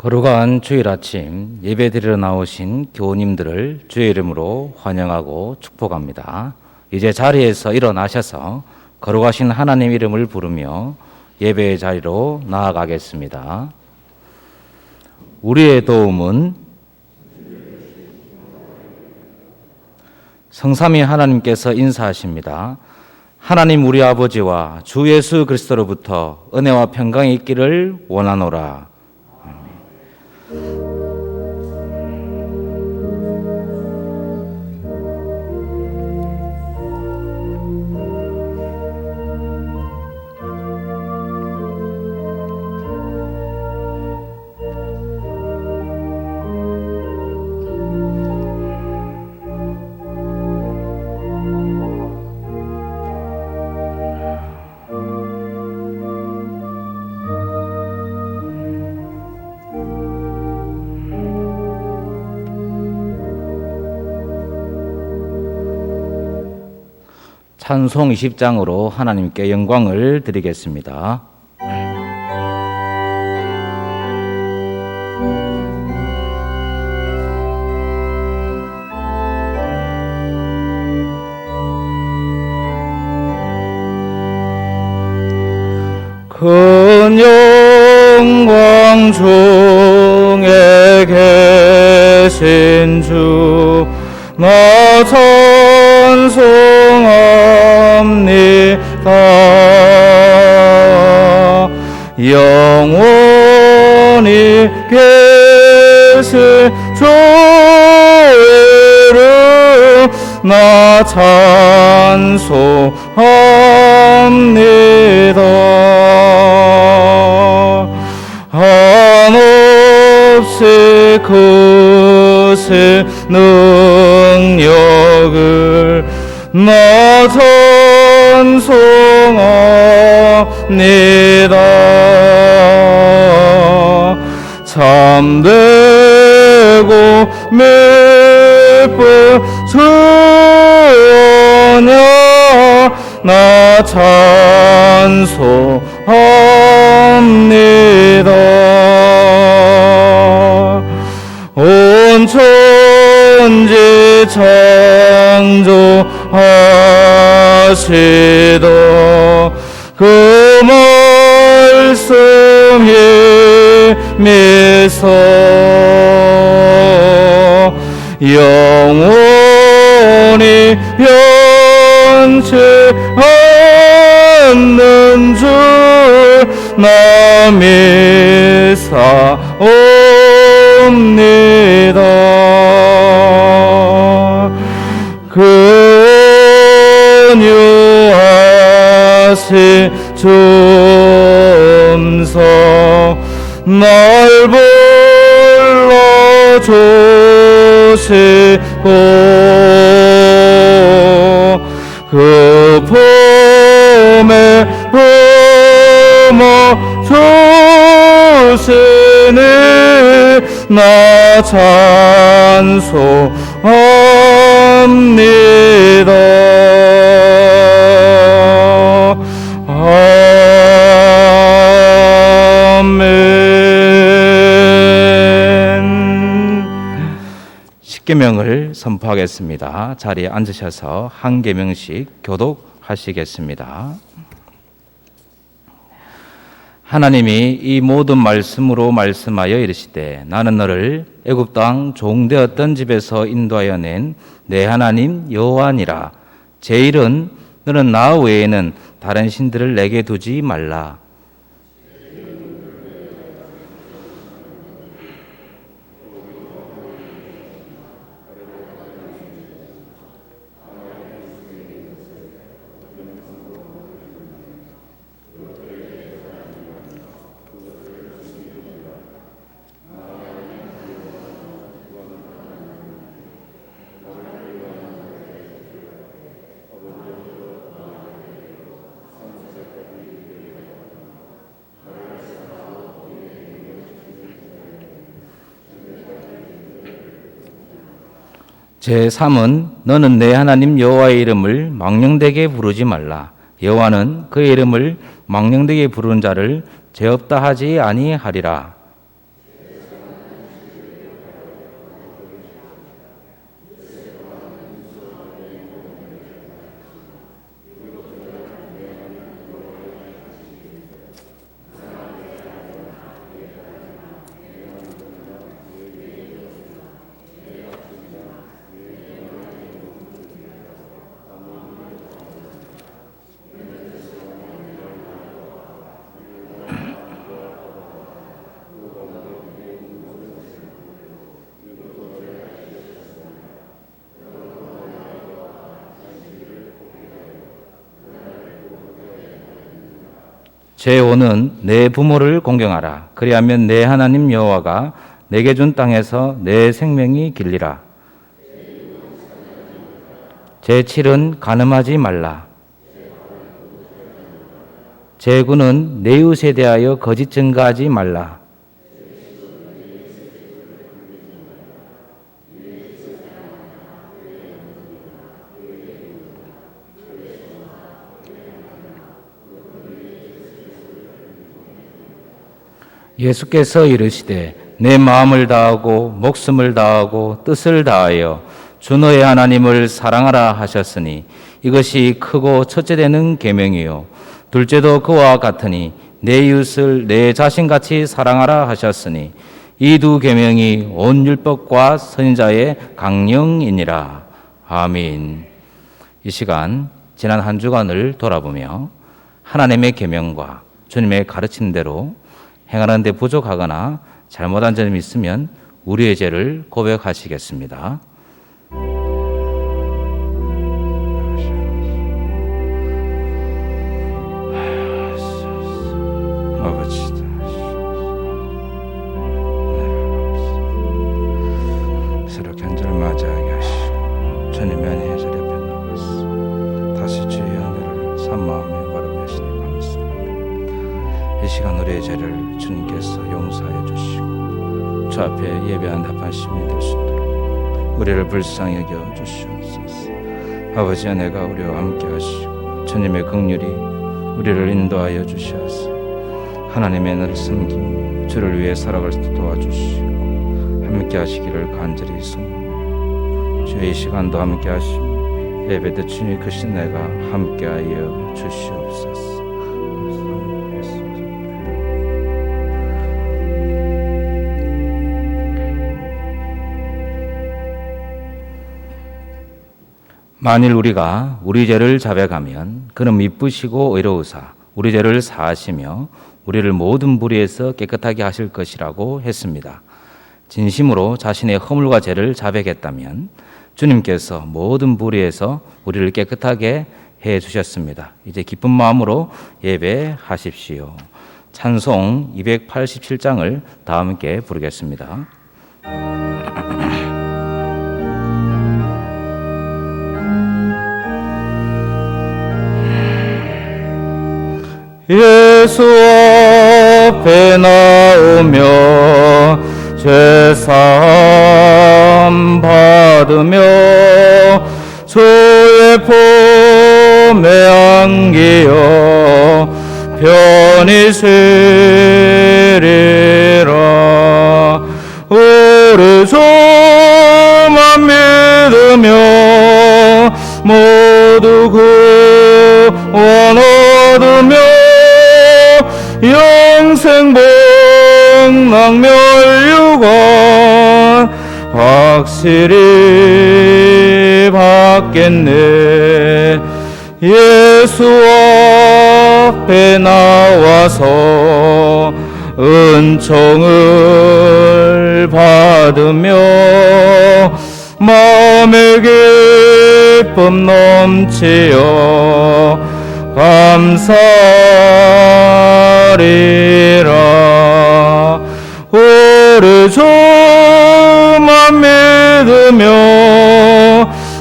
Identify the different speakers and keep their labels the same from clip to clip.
Speaker 1: 거룩한 주일 아침 예배드리러 나오신 교우님들을 주의 이름으로 환영하고 축복합니다. 이제 자리에서 일어나셔서 거룩하신 하나님 이름을 부르며 예배의 자리로 나아가겠습니다. 우리의 도움은 성삼위 하나님께서 인사하십니다. 하나님 우리 아버지와 주 예수 그리스도로부터 은혜와 평강이 있기를 원하노라. 찬송 20장으로 하나님께 영광을 드리겠습니다. 큰 영광 중에 계신 주 나 찬송합니다. 영원히 계신 주 이름 나 찬송합니다. 한없이 크신 능력을 나 찬송합니다. 참되고 미쁜 주여 나 찬송합니다. 온 천지 창조하시던 그 말씀 힘입서 영원히 변치 않는 줄 나 믿사옵니다. 근유하신 주음성 날 불러주시고 그 품에 품어주시니 나 찬송합니다. 아멘. 십계명을 선포하겠습니다. 자리에 앉으셔서 한 계명씩 교독하시겠습니다. 하나님이 이 모든 말씀으로 말씀하여 이르시되 나는 너를 애굽 땅 종되었던 집에서 인도하여 낸 내 하나님 여호와니라. 제1은 너는 나 외에는 다른 신들을 내게 두지 말라. 제3은 너는 내 하나님 여호와의 이름을 망령되게 부르지 말라. 여호와는 그의 이름을 망령되게 부르는 자를 죄 없다 하지 아니하리라. 제5는 내 부모를 공경하라. 그리하면 내 하나님 여호와가 내게 준 땅에서 내 생명이 길리라. 제7은 간음하지 말라. 제9는 내 이웃에 대하여 거짓 증거하지 말라. 예수께서 이르시되 내 마음을 다하고 목숨을 다하고 뜻을 다하여 주 너의 하나님을 사랑하라 하셨으니 이것이 크고 첫째 되는 계명이요 둘째도 그와 같으니 내 이웃을 내 자신같이 사랑하라 하셨으니 이 두 계명이 온 율법과 선지자의 강령이니라. 아멘. 이 시간 지난 한 주간을 돌아보며 하나님의 계명과 주님의 가르침대로 행하는 데 부족하거나 잘못한 점이 있으면 우리의 죄를 고백하시겠습니다. 새로 견절을 맞이하게 하시고 주님의 안에 자리 앞에 나가서 다시 주의 은혜를 산 마음에 바르게 하시니 감사합니다. 이 시간 우리의 죄를 주님께서 용서하여 주시고 주 앞에 예배한 합한 시민이 될 수 있도록 우리를 불쌍히 여겨 주시옵소서. 아버지 은혜가 우리와 함께 하시고 주님의 긍휼이 우리를 인도하여 주시옵소서. 하나님의 은혜를 섬기며 주를 위해 살아갈 수 있도록 도와주시고 함께 하시기를 간절히 소망합니다. 주의 이 시간도 함께 하시며 예배 때 주님 크신 내가 함께하여 주시옵소서. 만일 우리가 우리 죄를 자백하면 그는 미쁘시고 의로우사 우리 죄를 사하시며 우리를 모든 불의에서 깨끗하게 하실 것이라고 했습니다. 진심으로 자신의 허물과 죄를 자백했다면 주님께서 모든 불의에서 우리를 깨끗하게 해 주셨습니다. 이제 기쁜 마음으로 예배하십시오. 찬송 287장을 다 함께 부르겠습니다. 예수 앞에 나오며 죄사함 받으며 주의 품에 안기어 편히 쉬리라. 우리 주만 믿으며 모두 구원 얻으며 영생 복락멸유관 확실히 받겠네. 예수 앞에 나와서 은총을 받으며 마음의 기쁨 넘치어 감사리라. 우리 주만 믿으며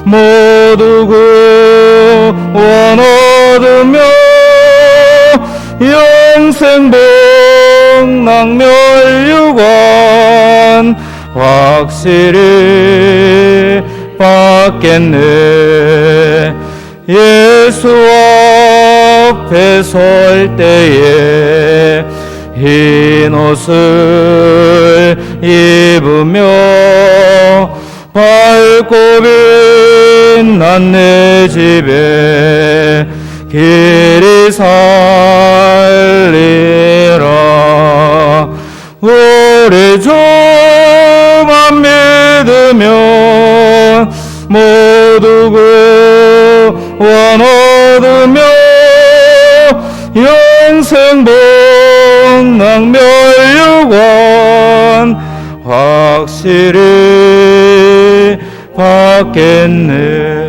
Speaker 1: 모두 구원 얻으며 영생 복락멸유관 확실히 받겠네. 예수 앞에 설 때에 흰 옷을 입으며 밝고 빛난 내 집에 길이 살리라. 우리 주만 믿으면 모두 구원 얻으며 영생 복락멸유관 확실히 받겠네.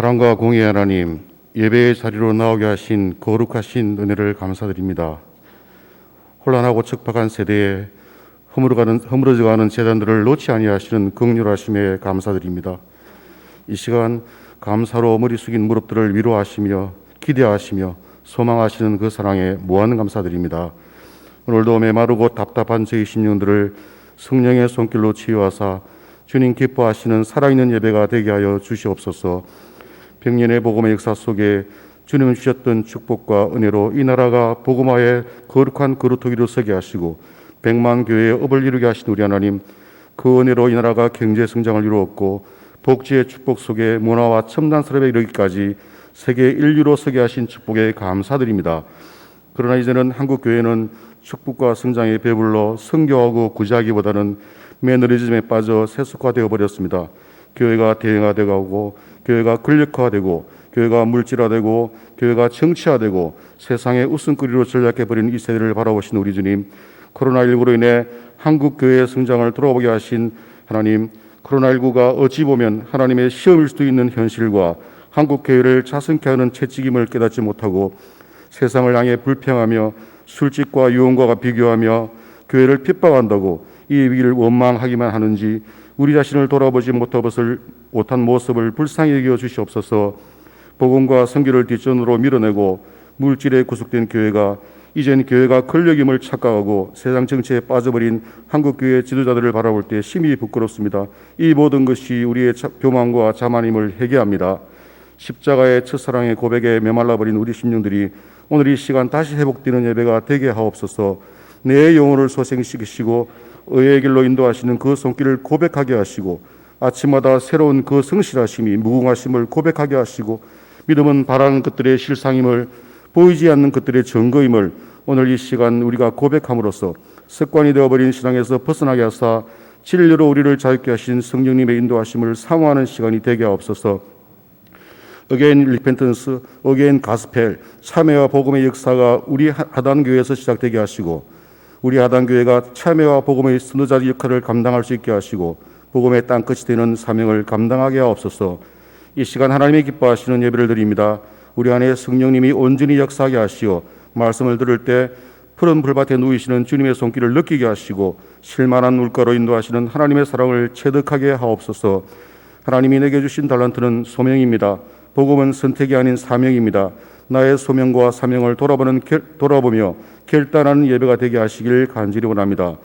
Speaker 2: 사랑과 공의 하나님, 예배의 자리로 나오게 하신 거룩하신 은혜를 감사드립니다. 혼란하고 척박한 세대에 허물어져가는 재단들을 놓지 아니하시는 긍휼하심에 감사드립니다. 이 시간 감사로 머리 숙인 무릎들을 위로하시며 기대하시며 소망하시는 그 사랑에 무한 감사드립니다. 오늘도 메마르고 답답한 저희 심령들을 성령의 손길로 치유하사 주님 기뻐하시는 살아있는 예배가 되게 하여 주시옵소서. 백년의 복음의 역사 속에 주님 주셨던 축복과 은혜로 이 나라가 복음화의 거룩한 그루터기로 서게 하시고 백만 교회의 업을 이루게 하신 우리 하나님, 그 은혜로 이 나라가 경제 성장을 이루었고 복지의 축복 속에 문화와 첨단 산업에 이르기까지 세계 인류로 서게 하신 축복에 감사드립니다. 그러나 이제는 한국 교회는 축복과 성장에 배불러 성교하고 구제하기보다는 매너리즘에 빠져 세속화되어 버렸습니다. 교회가 대형화되고 교회가 권력화되고 교회가 물질화되고 교회가 정치화되고 세상의 웃음거리로 전락해버린 이 세대를 바라보신 우리 주님, 코로나19로 인해 한국 교회의 성장을 돌아보게 하신 하나님, 코로나19가 어찌 보면 하나님의 시험일 수도 있는 현실과 한국 교회를 자성케 하는 채찍임을 깨닫지 못하고 세상을 향해 불평하며 술집과 유흥과가 비교하며 교회를 핍박한다고 이 위기를 원망하기만 하는지 우리 자신을 돌아보지 못한 모습을 불쌍히 여겨 주시옵소서. 복음과 선교를 뒷전으로 밀어내고 물질에 구속된 교회가 이젠 교회가 권력임을 착각하고 세상 정치에 빠져버린 한국교회 지도자들을 바라볼 때 심히 부끄럽습니다. 이 모든 것이 우리의 교만과 자만임을 회개합니다. 십자가의 첫사랑의 고백에 메말라버린 우리 심령들이 오늘 이 시간 다시 회복되는 예배가 되게 하옵소서. 내 영혼을 소생시키시고 의의 길로 인도하시는 그 손길을 고백하게 하시고 아침마다 새로운 그 성실하심이 무궁하심을 고백하게 하시고 믿음은 바라는 것들의 실상임을 보이지 않는 것들의 증거임을 오늘 이 시간 우리가 고백함으로써 습관이 되어버린 신앙에서 벗어나게 하사 진리로 우리를 자유케 하신 성령님의 인도하심을 사모하는 시간이 되게 하옵소서. 어게인 리펜턴스, 어게인 가스펠, 참회와 복음의 역사가 우리 하단교회에서 시작되게 하시고 우리 하단교회가 참회와 복음의 선도자 역할을 감당할 수 있게 하시고 복음의 땅끝이 되는 사명을 감당하게 하옵소서. 이 시간 하나님이 기뻐하시는 예배를 드립니다. 우리 안에 성령님이 온전히 역사하게 하시어 말씀을 들을 때 푸른 불밭에 누이시는 주님의 손길을 느끼게 하시고 실만한 물가로 인도하시는 하나님의 사랑을 체득하게 하옵소서. 하나님이 내게 주신 달란트는 소명입니다. 복음은 선택이 아닌 사명입니다. 나의 소명과 사명을 돌아보며 결단하는 예배가 되게 하시길 간절히 원합니다.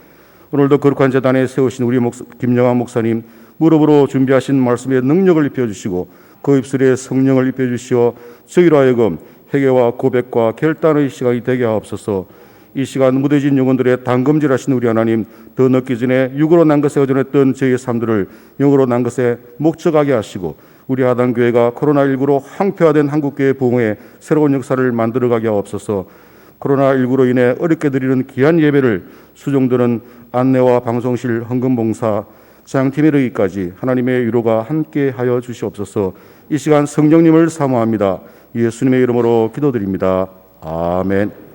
Speaker 2: 오늘도 거룩한 제단에 세우신 우리 김영환 목사님, 무릎으로 준비하신 말씀의 능력을 입혀주시고 그 입술에 성령을 입혀주시어 저희로 하여금 회개와 고백과 결단의 시간이 되게 하옵소서. 이 시간 무뎌진 영혼들의 담금질하신 우리 하나님, 더 늦기 전에 육으로 난 것에 의존했던 저희의 삶들을 영으로 난 것에 목적하게 하시고 우리 하단교회가 코로나19로 황폐화된 한국교회 부흥의 새로운 역사를 만들어가게 하옵소서. 코로나19로 인해 어렵게 드리는 귀한 예배를 수종드는 안내와 방송실 헌금봉사 장팀에 이르기까지 하나님의 위로가 함께하여 주시옵소서. 이 시간 성령님을 사모합니다. 예수님의 이름으로 기도드립니다. 아멘.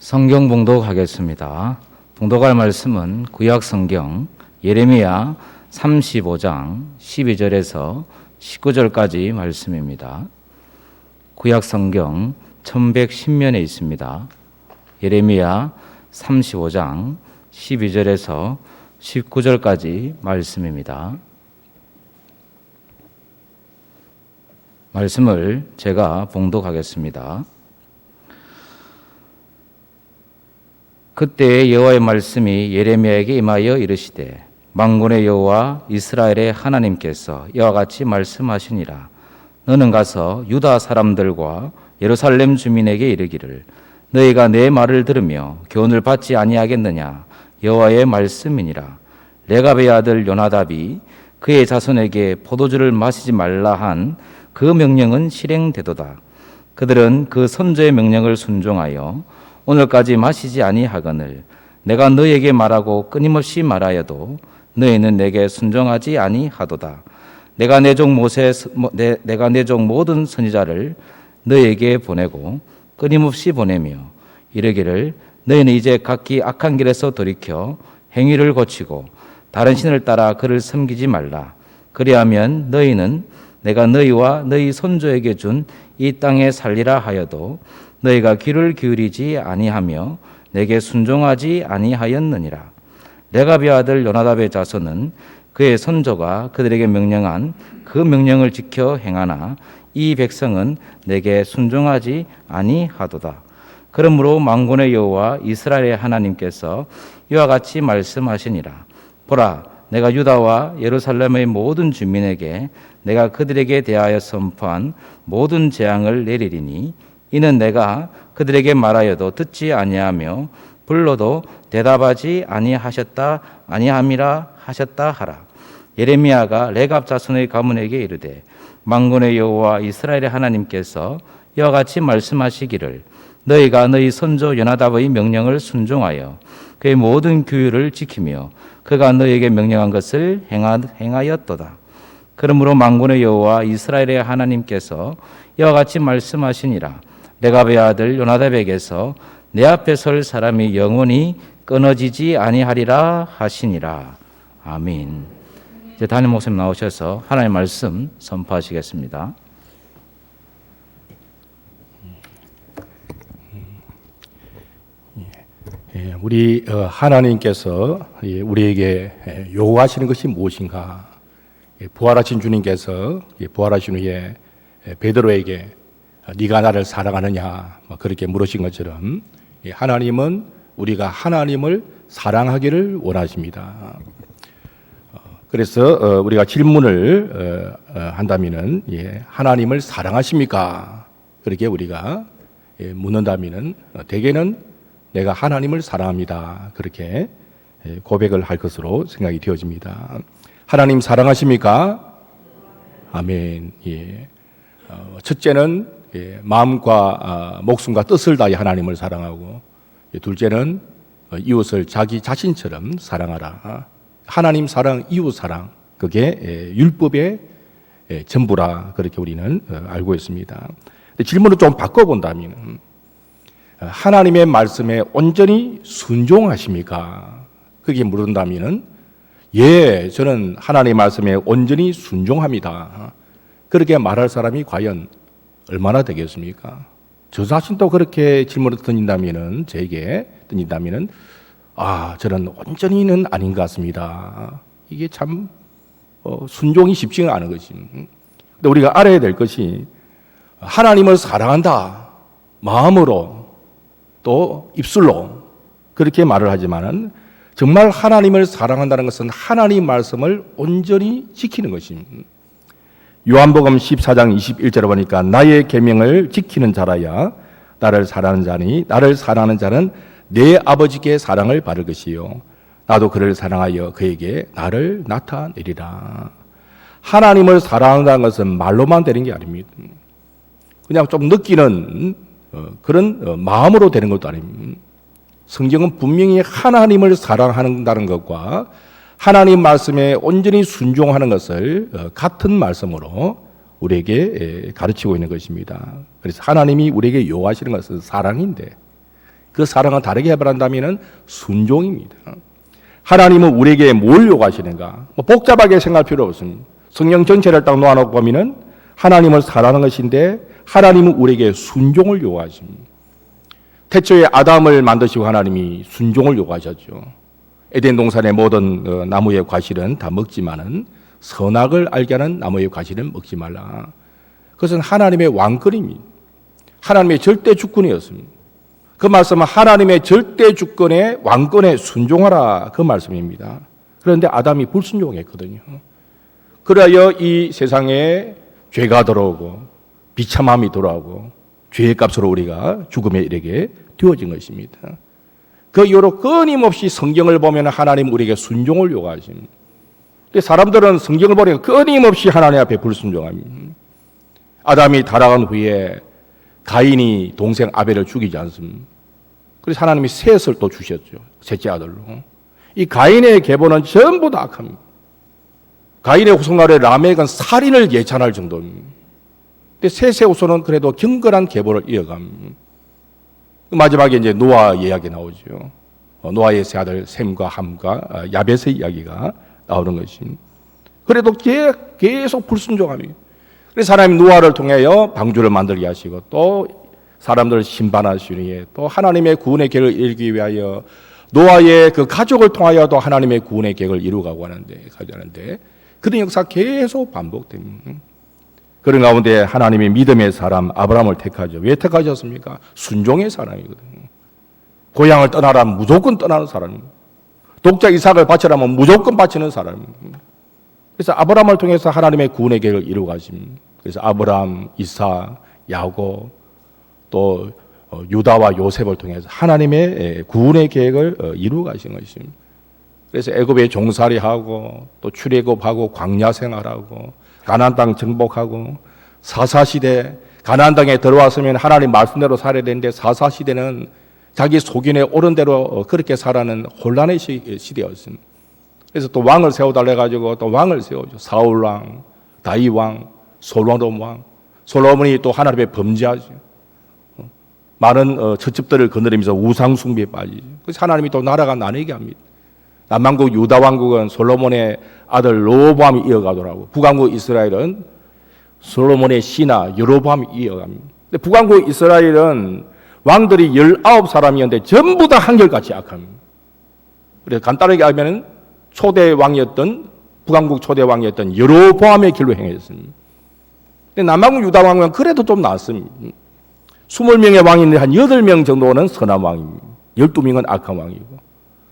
Speaker 1: 성경 봉독하겠습니다. 봉독할 말씀은 구약 성경 예레미야 35장 12절에서 19절까지 말씀입니다. 구약 성경 1110면에 있습니다. 예레미야 35장 12절에서 19절까지 말씀입니다. 말씀을 제가 봉독하겠습니다. 그때 여호와의 말씀이 예레미야에게 임하여 이르시되 만군의 여호와 이스라엘의 하나님께서 이와 같이 말씀하시니라. 너는 가서 유다 사람들과 예루살렘 주민에게 이르기를 너희가 내 말을 들으며 교훈을 받지 아니하겠느냐. 여호와의 말씀이니라. 레갑의 아들 요나답이 그의 자손에게 포도주를 마시지 말라 한 그 명령은 실행되도다. 그들은 그 선조의 명령을 순종하여 오늘까지 마시지 아니하거늘 내가 너에게 말하고 끊임없이 말하여도 너희는 내게 순종하지 아니하도다. 내가 내 종 모든 선지자를 너에게 보내고 끊임없이 보내며 이르기를 너희는 이제 각기 악한 길에서 돌이켜 행위를 고치고 다른 신을 따라 그를 섬기지 말라. 그리하면 너희는 내가 너희와 너희 손조에게 준 이 땅에 살리라 하여도 너희가 귀를 기울이지 아니하며 내게 순종하지 아니하였느니라. 레갑의 아들 요나답의 자손은 그의 선조가 그들에게 명령한 그 명령을 지켜 행하나 이 백성은 내게 순종하지 아니하도다. 그러므로 만군의 여호와 이스라엘의 하나님께서 이와 같이 말씀하시니라. 보라, 내가 유다와 예루살렘의 모든 주민에게 내가 그들에게 대하여 선포한 모든 재앙을 내리리니 이는 내가 그들에게 말하여도 듣지 아니하며 불러도 대답하지 아니함이라 하셨다 하라. 예레미야가 레갑 자손의 가문에게 이르되 만군의 여호와 이스라엘의 하나님께서 이와 같이 말씀하시기를 너희가 너희 선조 요나답의 명령을 순종하여 그의 모든 규율을 지키며 그가 너희에게 명령한 것을 행하였도다. 그러므로 만군의 여호와 이스라엘의 하나님께서 이와 같이 말씀하시니라. 레갑의 아들 요나답에게서 내 앞에 설 사람이 영원히 끊어지지 아니하리라 하시니라. 아멘. 이제 담임 목사님 나오셔서 하나님의 말씀 선포하시겠습니다.
Speaker 3: 우리 하나님께서 우리에게 요구하시는 것이 무엇인가? 부활하신 주님께서 부활하신 후에 베드로에게 네가 나를 사랑하느냐 그렇게 물으신 것처럼 하나님은 우리가 하나님을 사랑하기를 원하십니다. 그래서 우리가 질문을 한다면은 하나님을 사랑하십니까? 그렇게 우리가 묻는다면은 대개는 내가 하나님을 사랑합니다. 그렇게 고백을 할 것으로 생각이 되어집니다. 하나님 사랑하십니까? 아멘. 첫째는 마음과 목숨과 뜻을 다해 하나님을 사랑하고 둘째는 이웃을 자기 자신처럼 사랑하라. 하나님 사랑, 이웃 사랑 그게 율법의 전부라 그렇게 우리는 알고 있습니다. 질문을 좀 바꿔본다면 하나님의 말씀에 온전히 순종하십니까? 그게 물은다면은 저는 하나님의 말씀에 온전히 순종합니다. 그렇게 말할 사람이 과연 얼마나 되겠습니까? 저 자신도 그렇게 질문을 던진다면은 제게 던진다면은 저는 온전히는 아닌 것 같습니다. 이게 참 순종이 쉽지가 않은 것이. 근데 우리가 알아야 될 것이 하나님을 사랑한다 마음으로 또 입술로 그렇게 말을 하지만은 정말 하나님을 사랑한다는 것은 하나님 말씀을 온전히 지키는 것입니다. 요한복음 14장 21절에 보니까 나의 계명을 지키는 자라야 나를 사랑하는 자니 나를 사랑하는 자는 내 아버지께 사랑을 받을 것이요 나도 그를 사랑하여 그에게 나를 나타내리라. 하나님을 사랑한다는 것은 말로만 되는 게 아닙니다. 그냥 좀 느끼는 그런 마음으로 되는 것도 아닙니다. 성경은 분명히 하나님을 사랑한다는 것과 하나님 말씀에 온전히 순종하는 것을 같은 말씀으로 우리에게 가르치고 있는 것입니다. 그래서 하나님이 우리에게 요구하시는 것은 사랑인데 그 사랑을 다르게 해버린다면 순종입니다. 하나님은 우리에게 뭘 요구하시는가? 복잡하게 생각할 필요 없습니다. 성경 전체를 딱 놓아놓고 보면 하나님을 사랑하는 것인데 하나님은 우리에게 순종을 요구하십니다. 태초에 아담을 만드시고 하나님이 순종을 요구하셨죠. 에덴 동산의 모든 나무의 과실은 다 먹지만은 선악을 알게 하는 나무의 과실은 먹지 말라. 그것은 하나님의 왕권입니다. 하나님의 절대 주권이었습니다. 그 말씀은 하나님의 절대 주권의 왕권에 순종하라 그 말씀입니다. 그런데 아담이 불순종했거든요. 그래야 이 세상에 죄가 들어오고 비참함이 돌아오고 죄의 값으로 우리가 죽음에 이르게 되어진 것입니다. 그 이후로 끊임없이 성경을 보면 하나님 우리에게 순종을 요구하십니다. 근데 사람들은 성경을 보니까 끊임없이 하나님 앞에 불순종합니다. 아담이 타락한 후에 가인이 동생 아벨을 죽이지 않습니다. 그래서 하나님이 셋을 또 주셨죠. 셋째 아들로. 이 가인의 계보는 전부 다 악합니다. 가인의 후손가래 라멕은 살인을 예찬할 정도입니다. 근데 셋의 후손은 그래도 경건한 계보를 이어갑니다. 마지막에 이제 노아 이야기 나오죠. 노아의 세 아들 셈과 함과 야벳의 이야기가 나오는 것입니다. 그래도 계속 불순종합니다. 그래서 하나님 노아를 통하여 방주를 만들게 하시고 또 사람들을 심판하시니 또 하나님의 구원의 계획을 이루기 위하여 노아의 그 가족을 통하여도 하나님의 구원의 계획을 이루가고 하는데 그런 역사 계속 반복됩니다. 그런 가운데 하나님이 믿음의 사람 아브라함을 택하죠. 왜 택하셨습니까? 순종의 사람이거든요. 고향을 떠나라면 무조건 떠나는 사람입니다. 독자 이삭을 바치라면 무조건 바치는 사람입니다. 그래서 아브라함을 통해서 하나님의 구원의 계획을 이루어 가십니다. 그래서 아브라함, 이삭, 야곱 또 유다와 요셉을 통해서 하나님의 구원의 계획을 이루어 가신 것입니다. 그래서 애굽에 종살이하고 또 출애굽하고 광야 생활하고 가나안 땅 정복하고 사사시대 가나안 땅에 들어왔으면 하나님 말씀대로 살아야 되는데 사사시대는 자기 속인에 옳은 대로 그렇게 살아는 혼란의 시대였습니다. 그래서 또 왕을 세워달래 가지고 또 왕을 세우죠. 사울 왕, 다윗 왕, 솔로몬 왕. 솔로몬이 또 하나님의 범죄하죠. 많은 처첩들을 거느리면서 우상 숭배에 빠지죠. 그래서 하나님이 또 나라가 나뉘게 합니다. 남왕국 유다 왕국은 솔로몬의 아들 로보암이 이어가더라고. 북왕국 이스라엘은 솔로몬의 신하 여로보암이 이어갑니다. 근데 북왕국 이스라엘은 왕들이 19사람이었는데 전부 다 한결같이 악합니다. 그래서 간단하게 하면 초대 왕이었던 북왕국 초대 왕이었던 여로보암의 길로 행했습니다. 근데 남왕국 유다 왕은 그래도 좀 낫습니다. 20명의 왕인데 한 8명 정도는 선한 왕입니다. 12명은 악한 왕이고.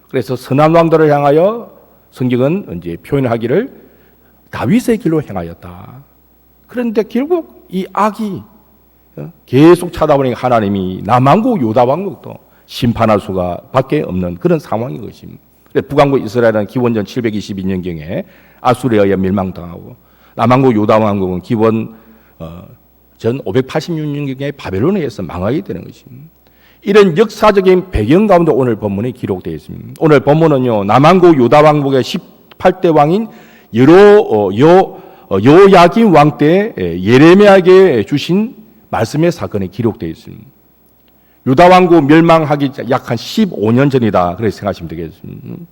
Speaker 3: 그래서 선한 왕들을 향하여 성경은 이제 표현하기를 다윗의 길로 행하였다. 그런데 결국 이 악이 계속 찾아보니까 하나님이 남왕국 유다 왕국도 심판할 수가 밖에 없는 그런 상황인 것입니다. 북왕국 이스라엘은 기원전 722년경에 아수르에 의해 멸망당하고 남왕국 유다 왕국은 기원 전 586년경에 바벨론에 의해서 망하게 되는 것입니다. 이런 역사적인 배경 가운데 오늘 본문에 기록되어 있습니다. 오늘 본문은요, 남왕국 유다 왕국의 18대 왕인 요야긴 왕 때 예레미야에게 주신 말씀의 사건이 기록되어 있습니다. 유다 왕국 멸망하기 약 한 15년 전이다. 그렇게 생각하시면 되겠습니다.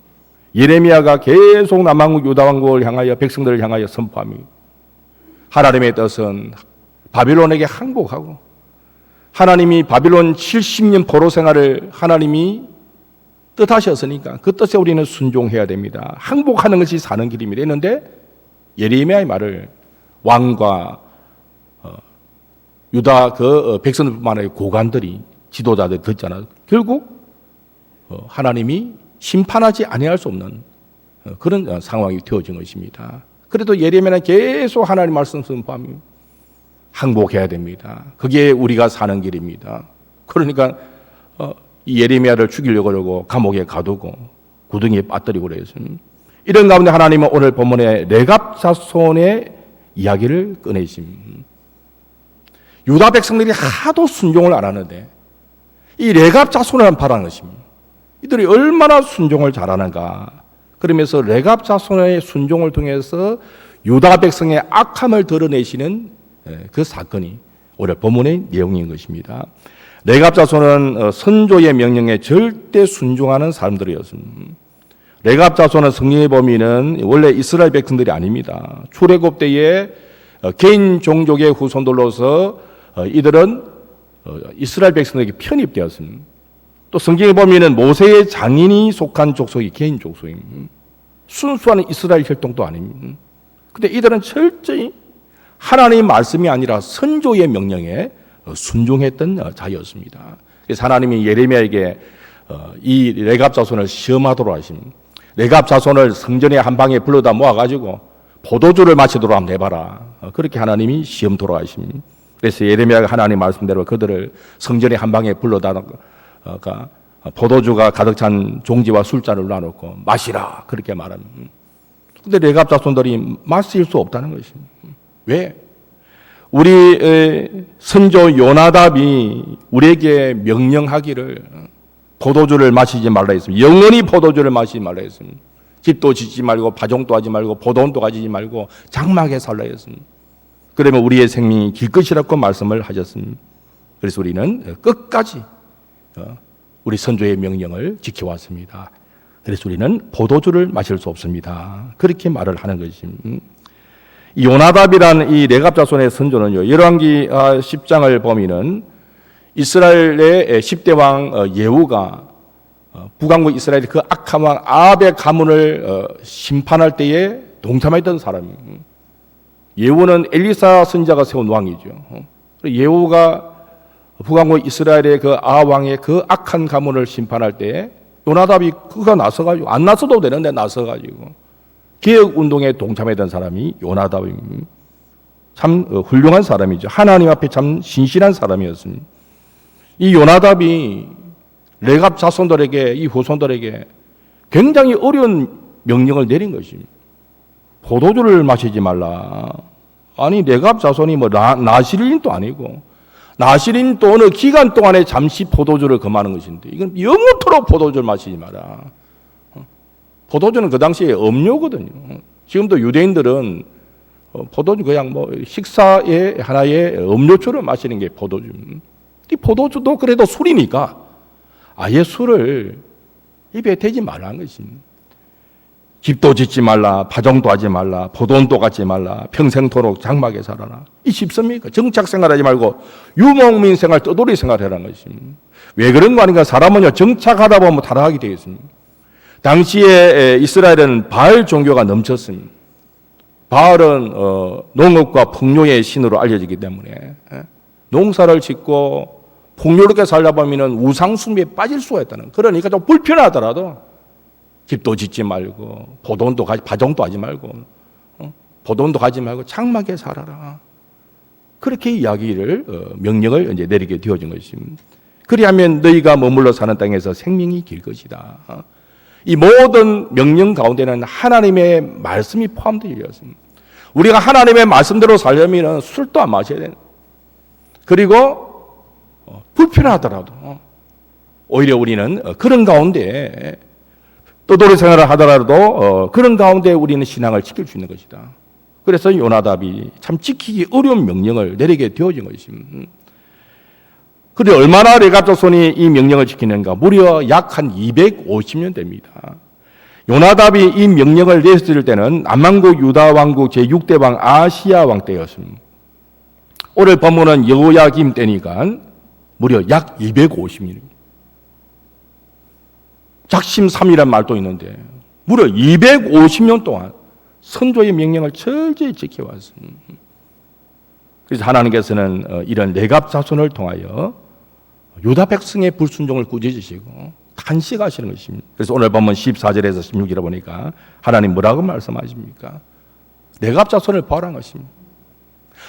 Speaker 3: 예레미야가 계속 남왕국 유다 왕국을 향하여 백성들을 향하여 선포합니다. 하나님의 뜻은 바빌론에게 항복하고 하나님이 바빌론 70년 포로 생활을 하나님이 뜻하셨으니까 그 뜻에 우리는 순종해야 됩니다. 항복하는 것이 사는 길입니다. 했는데 예레미야의 말을 왕과 유다 그 백성들뿐만 아니라 고관들이 지도자들이 듣잖아요. 결국 하나님이 심판하지 아니할 수 없는 그런 상황이 되어진 것입니다. 그래도 예레미야는 계속 하나님 말씀 선포합니다. 항복해야 됩니다. 그게 우리가 사는 길입니다. 그러니까 이 예레미야를 죽이려고 그러고 감옥에 가두고 구덩이에 빠뜨리고 그랬습니다. 이런 가운데 하나님은 오늘 본문에 레갑 자손의 이야기를 꺼내십니다. 유다 백성들이 하도 순종을 안 하는데 이 레갑 자손을 바라는 것입니다. 이들이 얼마나 순종을 잘하는가. 그러면서 레갑 자손의 순종을 통해서 유다 백성의 악함을 드러내시는 그 사건이 오늘 본문의 내용인 것입니다. 레갑 자손은 선조의 명령에 절대 순종하는 사람들이었습니다. 레갑 자손은 성경의 범위는 원래 이스라엘 백성들이 아닙니다. 출애굽 때에 개인 종족의 후손들로서 이들은 이스라엘 백성에게 편입되었습니다. 또 성경의 범위는 모세의 장인이 속한 족속이 개인 족속입니다. 순수한 이스라엘 혈통도 아닙니다. 근데 이들은 철저히 하나님의 말씀이 아니라 선조의 명령에 순종했던 자였습니다. 그래서 하나님이 예레미야에게 이 레갑 자손을 시험하도록 하십니다. 레갑 자손을 성전의 한 방에 불러다 모아가지고 포도주를 마시도록 한번 해봐라. 그렇게 하나님이 시험토록 하십니다. 그래서 예레미야가 하나님 말씀대로 그들을 성전의 한 방에 불러다가 포도주가 가득 찬 종지와 술잔을 놔놓고 마시라 그렇게 말합니다. 근데 레갑 자손들이 마실 수 없다는 것입니다. 왜? 우리 선조 요나답이 우리에게 명령하기를 포도주를 마시지 말라 했습니다. 영원히 포도주를 마시지 말라 했습니다. 집도 짓지 말고 파종도 하지 말고 포도원도 가지지 말고 장막에 살라 했습니다. 그러면 우리의 생명이 길 것이라고 말씀을 하셨습니다. 그래서 우리는 끝까지 우리 선조의 명령을 지켜왔습니다. 그래서 우리는 포도주를 마실 수 없습니다. 그렇게 말을 하는 것입니다. 이 요나답이라는 이 레갑 자손의 선조는요, 열왕기 10장을 보면은 이스라엘의 10대 왕 예후가 북왕국 이스라엘의 그 악한 왕 아합의 가문을 심판할 때에 동참했던 사람입니다. 예후는 엘리사 선지자가 세운 왕이죠. 예후가 북왕국 이스라엘의 그 아합 왕의 그 악한 가문을 심판할 때 요나답이 그가 나서가지고 안 나서도 되는데 나서가지고 개혁 운동에 동참했던 사람이 요나답입니다. 참 훌륭한 사람이죠. 하나님 앞에 참 신실한 사람이었습니다. 이 요나답이 레갑 자손들에게 이 후손들에게 굉장히 어려운 명령을 내린 것입니다. 포도주를 마시지 말라. 아니 레갑 자손이 뭐 나시린도 아니고 나시린도 어느 기간 동안에 잠시 포도주를 금하는 것인데 이건 영원토록 포도주를 마시지 마라. 포도주는 그 당시에 음료거든요. 지금도 유대인들은 포도주 그냥 뭐 식사의 하나의 음료처럼 마시는 게 포도주. 이 포도주도 그래도 술이니까 아예 술을 입에 대지 말라는 것입니다. 집도 짓지 말라, 파종도 하지 말라, 포도원도 갖지 말라, 평생토록 장막에 살아라. 이 쉽습니까? 정착 생활하지 말고 유목민 생활, 떠돌이 생활하라는 것입니다. 왜 그런 거 아닌가? 사람은요 정착하다 보면 타락하게 되겠습니다. 당시에 이스라엘은 바알 종교가 넘쳤습니다. 바알은 농업과 풍요의 신으로 알려지기 때문에 농사를 짓고 풍요롭게 살다 보면 우상숭배에 빠질 수가 있다는. 그러니까 좀 불편하더라도 집도 짓지 말고 포도원도 가지, 파종도 하지 말고 포도원도 가지 말고 장막에 살아라. 그렇게 이야기를 명령을 이제 내리게 되어진 것입니다. 그리하면 너희가 머물러 사는 땅에서 생명이 길 것이다. 이 모든 명령 가운데는 하나님의 말씀이 포함되어 있습니다. 우리가 하나님의 말씀대로 살려면 술도 안 마셔야 되는. 그리고 불편하더라도 오히려 우리는 그런 가운데 떠돌이 생활을 하더라도 그런 가운데 우리는 신앙을 지킬 수 있는 것이다. 그래서 요나답이 참 지키기 어려운 명령을 내리게 되어진 것입니다. 그런데 얼마나 레갑 자손이 이 명령을 지키는가? 무려 약 한 250년 됩니다. 요나답이 이 명령을 내렸을 때는 남왕국 유다 왕국 제6대 왕 아시야 왕 때였습니다. 오늘 본문은 여호야김 때니까 무려 약 250년입니다. 작심삼이란 말도 있는데 무려 250년 동안 선조의 명령을 철저히 지켜왔습니다. 그래서 하나님께서는 이런 레갑 자손을 통하여 유다 백성의 불순종을 꾸짖으시고 탄식하시는 것입니다. 그래서 오늘 본문 14절에서 16절에 보니까 하나님 뭐라고 말씀하십니까? 레갑 자손을 보라는 것입니다.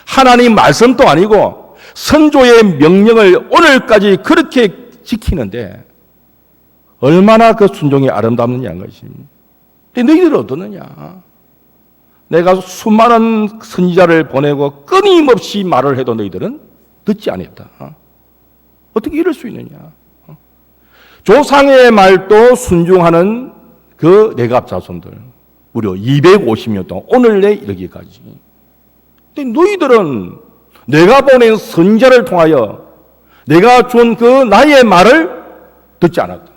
Speaker 3: 하나님 말씀도 아니고 선조의 명령을 오늘까지 그렇게 지키는데 얼마나 그 순종이 아름답느냐는 것입니다. 근데 너희들은 어떠느냐? 내가 수많은 선지자를 보내고 끊임없이 말을 해도 너희들은 듣지 않았다. 어떻게 이럴 수 있느냐? 조상의 말도 순종하는 그 레갑 자손들 무려 250년 동안 오늘내 이르기까지. 근데 너희들은 내가 보낸 선지자를 통하여 내가 준 그 나의 말을 듣지 않았다.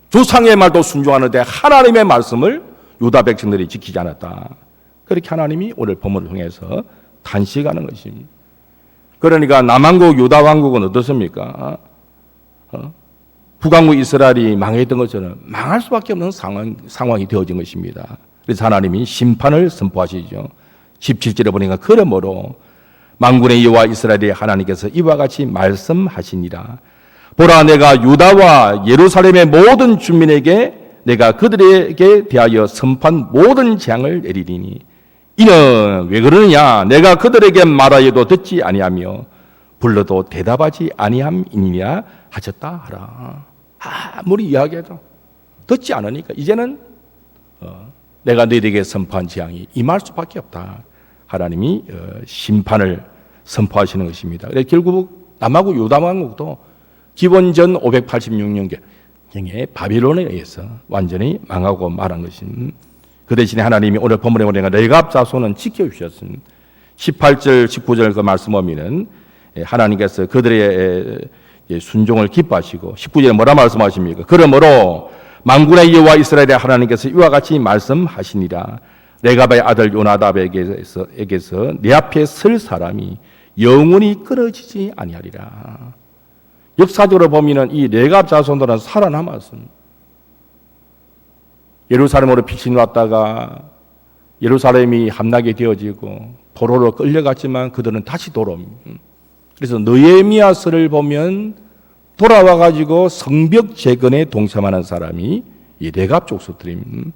Speaker 3: 조상의 말도 순종하는데 하나님의 말씀을 유다 백성들이 지키지 않았다. 그렇게 하나님이 오늘 본문을 통해서 탄식하는 것입니다. 그러니까 남왕국 유다 왕국은 어떻습니까? 북왕국 이스라엘이 망했던 것처럼 망할 수밖에 없는 상황이 되어진 것입니다. 그래서 하나님이 심판을 선포하시죠. 17절에 보니까 그러므로 만군의 여호와 이스라엘의 하나님께서 이와 같이 말씀하시니라. 보라, 내가 유다와 예루살렘의 모든 주민에게 내가 그들에게 대하여 선포한 모든 재앙을 내리리니 이는 왜 그러느냐? 내가 그들에게 말하여도 듣지 아니하며 불러도 대답하지 아니함이니라 하셨다 하라. 아무리 이야기해도 듣지 않으니까 이제는 내가 너희에게 선포한 재앙이 임할 수밖에 없다. 하나님이 심판을 선포하시는 것입니다. 그래서 결국 남하고 유다왕국도 기원전 586년경에 바빌론에 의해서 완전히 망하고 말한 것입니다. 그 대신에 하나님이 오늘 본문에 보니까 레갑 자손은 지켜주셨습니다. 18절, 19절 그 말씀 보면은 하나님께서 그들의 순종을 기뻐하시고 19절에 뭐라 말씀하십니까? 그러므로 만군의 여호와 이스라엘의 하나님께서 이와 같이 말씀하시니라. 레갑의 아들 요나답에게서 내 앞에 설 사람이 영원히 끊어지지 아니하리라. 역사적으로 보면은 이 레갑 자손들은 살아남았습니다. 예루살렘으로 피신이 왔다가 예루살렘이 함락이 되어지고 포로로 끌려갔지만 그들은 다시 돌아옵니다. 그래서 느헤미야서를 보면 돌아와 가지고 성벽 재건에 동참하는 사람이 이 레갑 족속들입니다.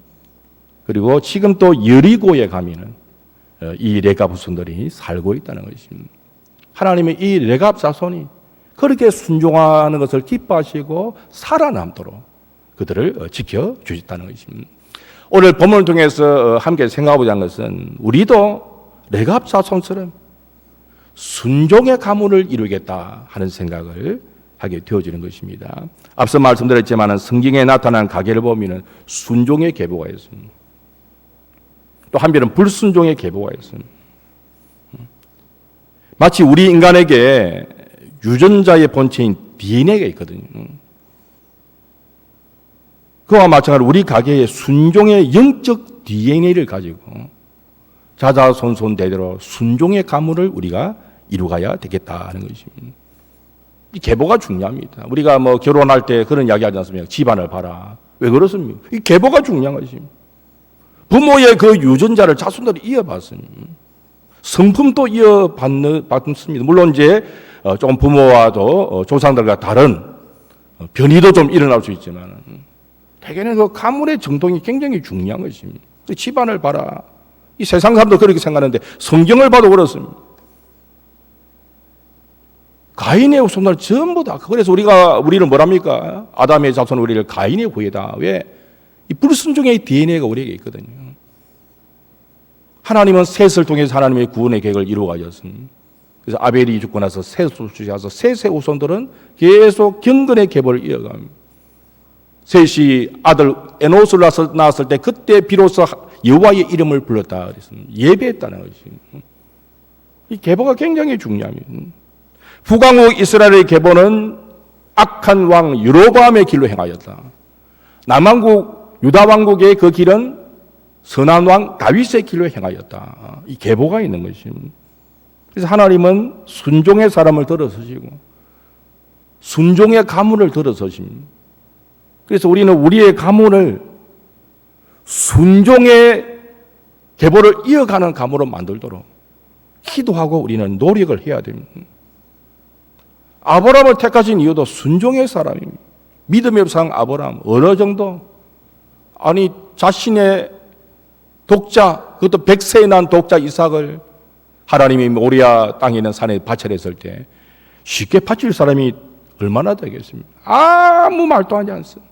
Speaker 3: 그리고 지금 또 여리고에 가면은 이 레갑 후손들이 살고 있다는 것입니다. 하나님의 이 레갑 자손이 그렇게 순종하는 것을 기뻐하시고 살아남도록 그들을 지켜주셨다는 것입니다. 오늘 본문을 통해서 함께 생각하고자 하는 것은 우리도 레갑 자손처럼 순종의 가문을 이루겠다 하는 생각을 하게 되어지는 것입니다. 앞서 말씀드렸지만 성경에 나타난 가계를 보면 순종의 계보가 있습니다. 또 한편은 불순종의 계보가 있습니다. 마치 우리 인간에게 유전자의 본체인 DNA가 있거든요. 그와 마찬가지로 우리 가계에 순종의 영적 DNA를 가지고 자자손손 대대로 순종의 가문을 우리가 이루어가야 되겠다는 것입니다. 이 계보가 중요합니다. 우리가 뭐 결혼할 때 그런 이야기 하지 않습니까? 집안을 봐라. 왜 그렇습니까? 이 계보가 중요한 것입니다. 부모의 그 유전자를 자손들이 이어받습니다. 성품도 이어받습니다. 물론 이제 조금 부모와도 조상들과 다른 변이도 좀 일어날 수 있지만 대개는 그 가문의 정통이 굉장히 중요한 것입니다. 집안을 봐라. 이 세상 사람도 그렇게 생각하는데 성경을 봐도 그렇습니다. 가인의 후손들 전부 다. 그래서 우리는 뭐랍니까? 아담의 자손 우리를 가인의 후예다. 왜? 이 불순종의 DNA가 우리에게 있거든요. 하나님은 셋을 통해서 하나님의 구원의 계획을 이루어가셨습니다. 그래서 아벨이 죽고 나서 셋을 주셔서 셋의 후손들은 계속 경건의 계보를 이어갑니다. 셋이 아들 에노스를 낳았을 때 그때 비로소 여호와의 이름을 불렀다 그랬습니다. 예배했다는 것입니다. 이 계보가 굉장히 중요합니다. 북왕국 이스라엘의 계보는 악한 왕 여로보암의 길로 행하였다. 남왕국 유다 왕국의 그 길은 선한 왕 다윗의 길로 행하였다. 이 계보가 있는 것입니다. 그래서 하나님은 순종의 사람을 들어서시고 순종의 가문을 들어서십니다. 그래서 우리는 우리의 가문을 순종의 계보를 이어가는 가문으로 만들도록 기도하고 우리는 노력을 해야 됩니다. 아브라함을 택하신 이유도 순종의 사람입니다. 믿음의 상 아브라함 어느 정도 아니 자신의 독자 그것도 100세에 난 독자 이삭을 하나님이 모리아 땅에 있는 산에 바쳐냈을 때 쉽게 바칠 사람이 얼마나 되겠습니까? 아무 말도 하지 않습니다.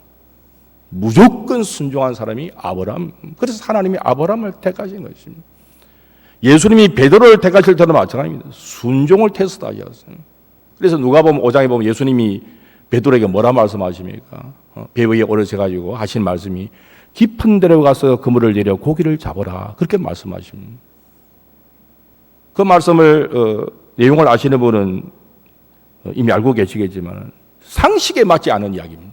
Speaker 3: 무조건 순종한 사람이 아브라함. 그래서 하나님이 아브라함을 택하신 것입니다. 예수님이 베드로를 택하실 때도 마찬가지입니다. 순종을 테스트하셨어요. 그래서 누가복음 5장에 보면 예수님이 베드로에게 뭐라 말씀하십니까? 배 위에 오르셔가지고 하신 말씀이 깊은 데로 가서 그물을 내려 고기를 잡아라. 그렇게 말씀하십니다. 그 말씀을 내용을 아시는 분은 이미 알고 계시겠지만 상식에 맞지 않은 이야기입니다.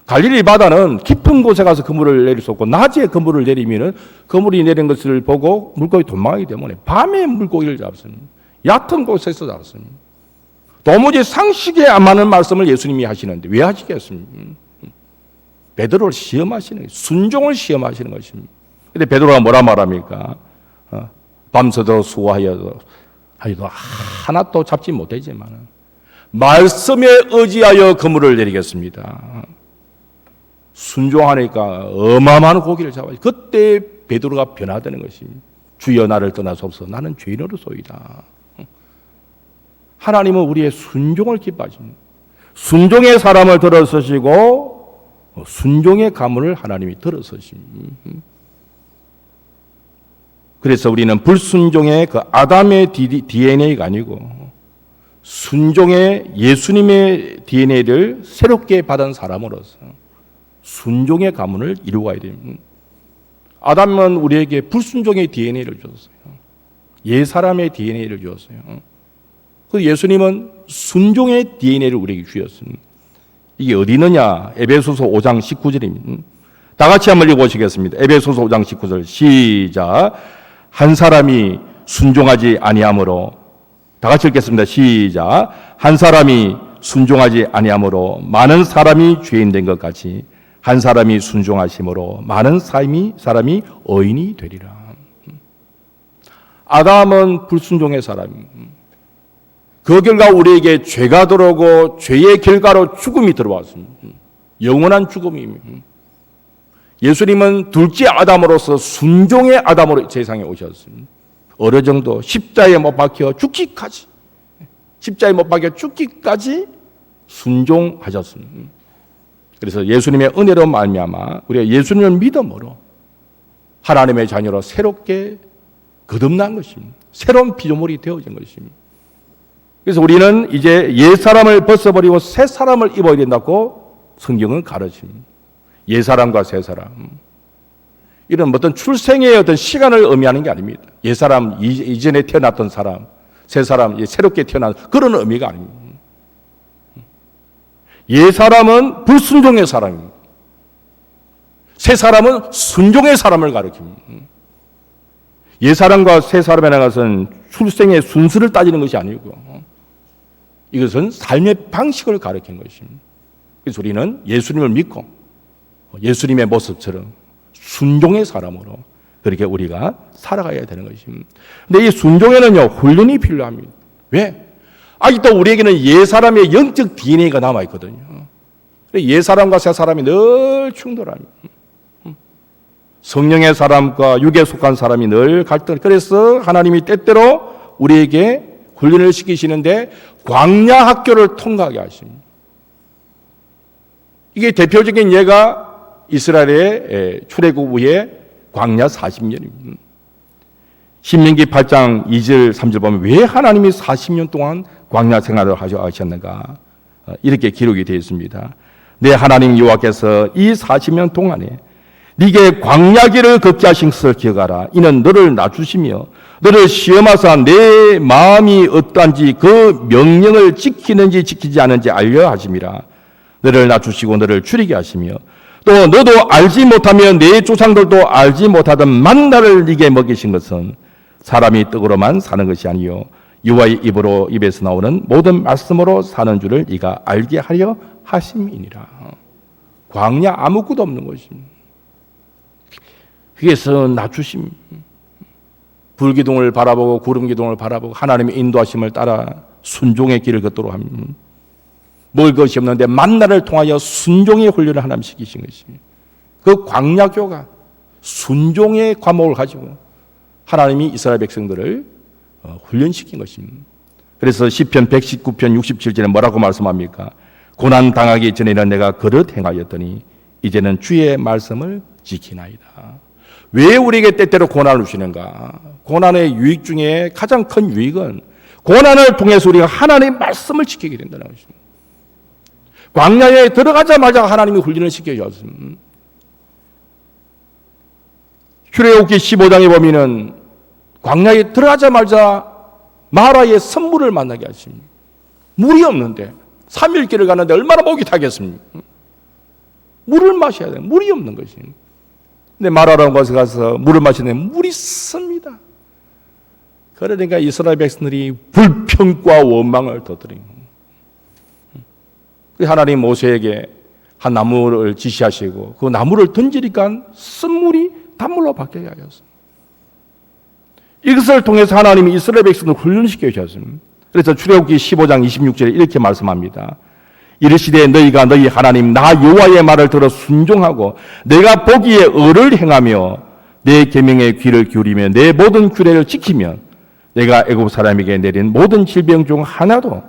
Speaker 3: 갈릴리 바다는 깊은 곳에 가서 그물을 내릴 수 없고 낮에 그물을 내리면은 그물이 내린 것을 보고 물고기 도망하기 때문에 밤에 물고기를 잡습니다. 얕은 곳에서 잡습니다. 도무지 상식에 안 맞는 말씀을 예수님이 하시는데 왜 하시겠습니까? 베드로를 시험하시는 거예요. 순종을 시험하시는 것입니다. 근데 베드로가 뭐라 말합니까? 밤새도록 수고하여도 하나도 잡지 못하지만 말씀에 의지하여 그물을 내리겠습니다. 순종하니까 어마어마한 고기를 잡아요. 그때 베드로가 변화되는 것입니다. 주여 나를 떠나소서 나는 죄인으로소이다. 하나님은 우리의 순종을 기뻐하십니다. 순종의 사람을 들어서시고 순종의 가문을 하나님이 들어서십니다. 그래서 우리는 불순종의 그 아담의 DNA가 아니고 순종의 예수님의 DNA를 새롭게 받은 사람으로서 순종의 가문을 이루어야 됩니다. 아담은 우리에게 불순종의 DNA를 주었어요. 옛사람의 DNA를 주었어요. 그 예수님은 순종의 DNA를 우리에게 주셨습니다. 이게 어디 있느냐? 에베소서 5장 19절입니다. 다 같이 한번 읽어보시겠습니다. 에베소서 5장 19절 시작. 한 사람이 순종하지 아니함으로, 다 같이 읽겠습니다. 시작. 한 사람이 순종하지 아니함으로 많은 사람이 죄인 된 것 같이 한 사람이 순종하심으로 많은 사람이 의인이 되리라. 아담은 불순종의 사람입니다. 그 결과 우리에게 죄가 들어오고 죄의 결과로 죽음이 들어왔습니다. 영원한 죽음입니다. 예수님은 둘째 아담으로서 순종의 아담으로 세상에 오셨습니다. 어느 정도 십자가에 못 박혀 죽기까지, 십자가에 못 박혀 죽기까지 순종하셨습니다. 그래서 예수님의 은혜로 말미암아 우리가 예수님을 믿음으로 하나님의 자녀로 새롭게 거듭난 것입니다. 새로운 피조물이 되어진 것입니다. 그래서 우리는 이제 옛 사람을 벗어버리고 새 사람을 입어야 된다고 성경은 가르칩니다. 옛 사람과 새 사람. 이런 어떤 출생의 어떤 시간을 의미하는 게 아닙니다. 옛 사람, 이전에 태어났던 사람, 새 사람, 새롭게 태어난 그런 의미가 아닙니다. 옛 사람은 불순종의 사람입니다. 새 사람은 순종의 사람을 가리킵니다. 옛 사람과 새 사람에 나가서는 출생의 순서를 따지는 것이 아니고 이것은 삶의 방식을 가리키는 것입니다. 그래서 우리는 예수님을 믿고 예수님의 모습처럼 순종의 사람으로 그렇게 우리가 살아가야 되는 것입니다. 근데 이 순종에는요, 훈련이 필요합니다. 왜? 아직도 우리에게는 옛 사람의 영적 DNA가 남아있거든요. 옛 사람과 새 사람이 늘 충돌합니다. 성령의 사람과 육에 속한 사람이 늘 갈등. 그래서 하나님이 때때로 우리에게 훈련을 시키시는데 광야 학교를 통과하게 하십니다. 이게 대표적인 예가 이스라엘의 출애굽 후에 광야 40년입니다. 신명기 8장 2절 3절 보면 왜 하나님이 40년 동안 광야 생활을 하셨는가? 이렇게 기록이 되어 있습니다. 내 하나님 여호와께서 이 40년 동안에 네게 광야길을 걷게 하신 것을 기억하라. 이는 너를 낮추시며 너를 시험하사 내 마음이 어떠한지 그 명령을 지키는지 지키지 않는지 알려 하심이라. 너를 낮추시고 너를 줄이게 하시며 또 너도 알지 못하며 내 조상들도 알지 못하던 만나를 네게 먹이신 것은 사람이 떡으로만 사는 것이 아니요 여호와의 입에서 나오는 모든 말씀으로 사는 줄을 네가 알게 하려 하심이니라. 광야 아무것도 없는 것입니다. 그래서 낮추심, 불기둥을 바라보고 구름기둥을 바라보고 하나님의 인도하심을 따라 순종의 길을 걷도록 합니다. 먹을 것이 없는데 만나를 통하여 순종의 훈련을 하나님 시키신 것입니다. 그 광야교가 순종의 과목을 가지고 하나님이 이스라엘 백성들을 훈련시킨 것입니다. 그래서 시편 119편 67절에 뭐라고 말씀합니까? 고난 당하기 전에는 내가 그릇 행하였더니 이제는 주의 말씀을 지키나이다. 왜 우리에게 때때로 고난을 주시는가? 고난의 유익 중에 가장 큰 유익은 고난을 통해서 우리가 하나님의 말씀을 지키게 된다는 것입니다. 광야에 들어가자마자 하나님이 훈련을 시켜주셨습니다. 출애굽기 15장에 보면은 광야에 들어가자마자 마라의 선물을 만나게 하십니다. 물이 없는데 3일 길을 가는데 얼마나 목이 타겠습니까? 물을 마셔야 돼요. 물이 없는 것입니다. 근데 마라라는 곳에 가서 물을 마시는데 물이 씁니다. 그러니까 이스라엘 백성들이 불평과 원망을 터뜨립니다. 하나님 모세에게 한 나무를 지시하시고 그 나무를 던지니까 쓴물이 단물로 바뀌게 하셨습니다. 이것을 통해서 하나님이 이스라엘 백성을 훈련시켜 주셨습니다. 그래서 출애굽기 15장 26절에 이렇게 말씀합니다. 이르시되 너희가 너희 하나님 나 여호와의 말을 들어 순종하고 내가 보기에 의를 행하며 내 계명에 귀를 기울이며 내 모든 규례를 지키면 내가 애굽 사람에게 내린 모든 질병 중 하나도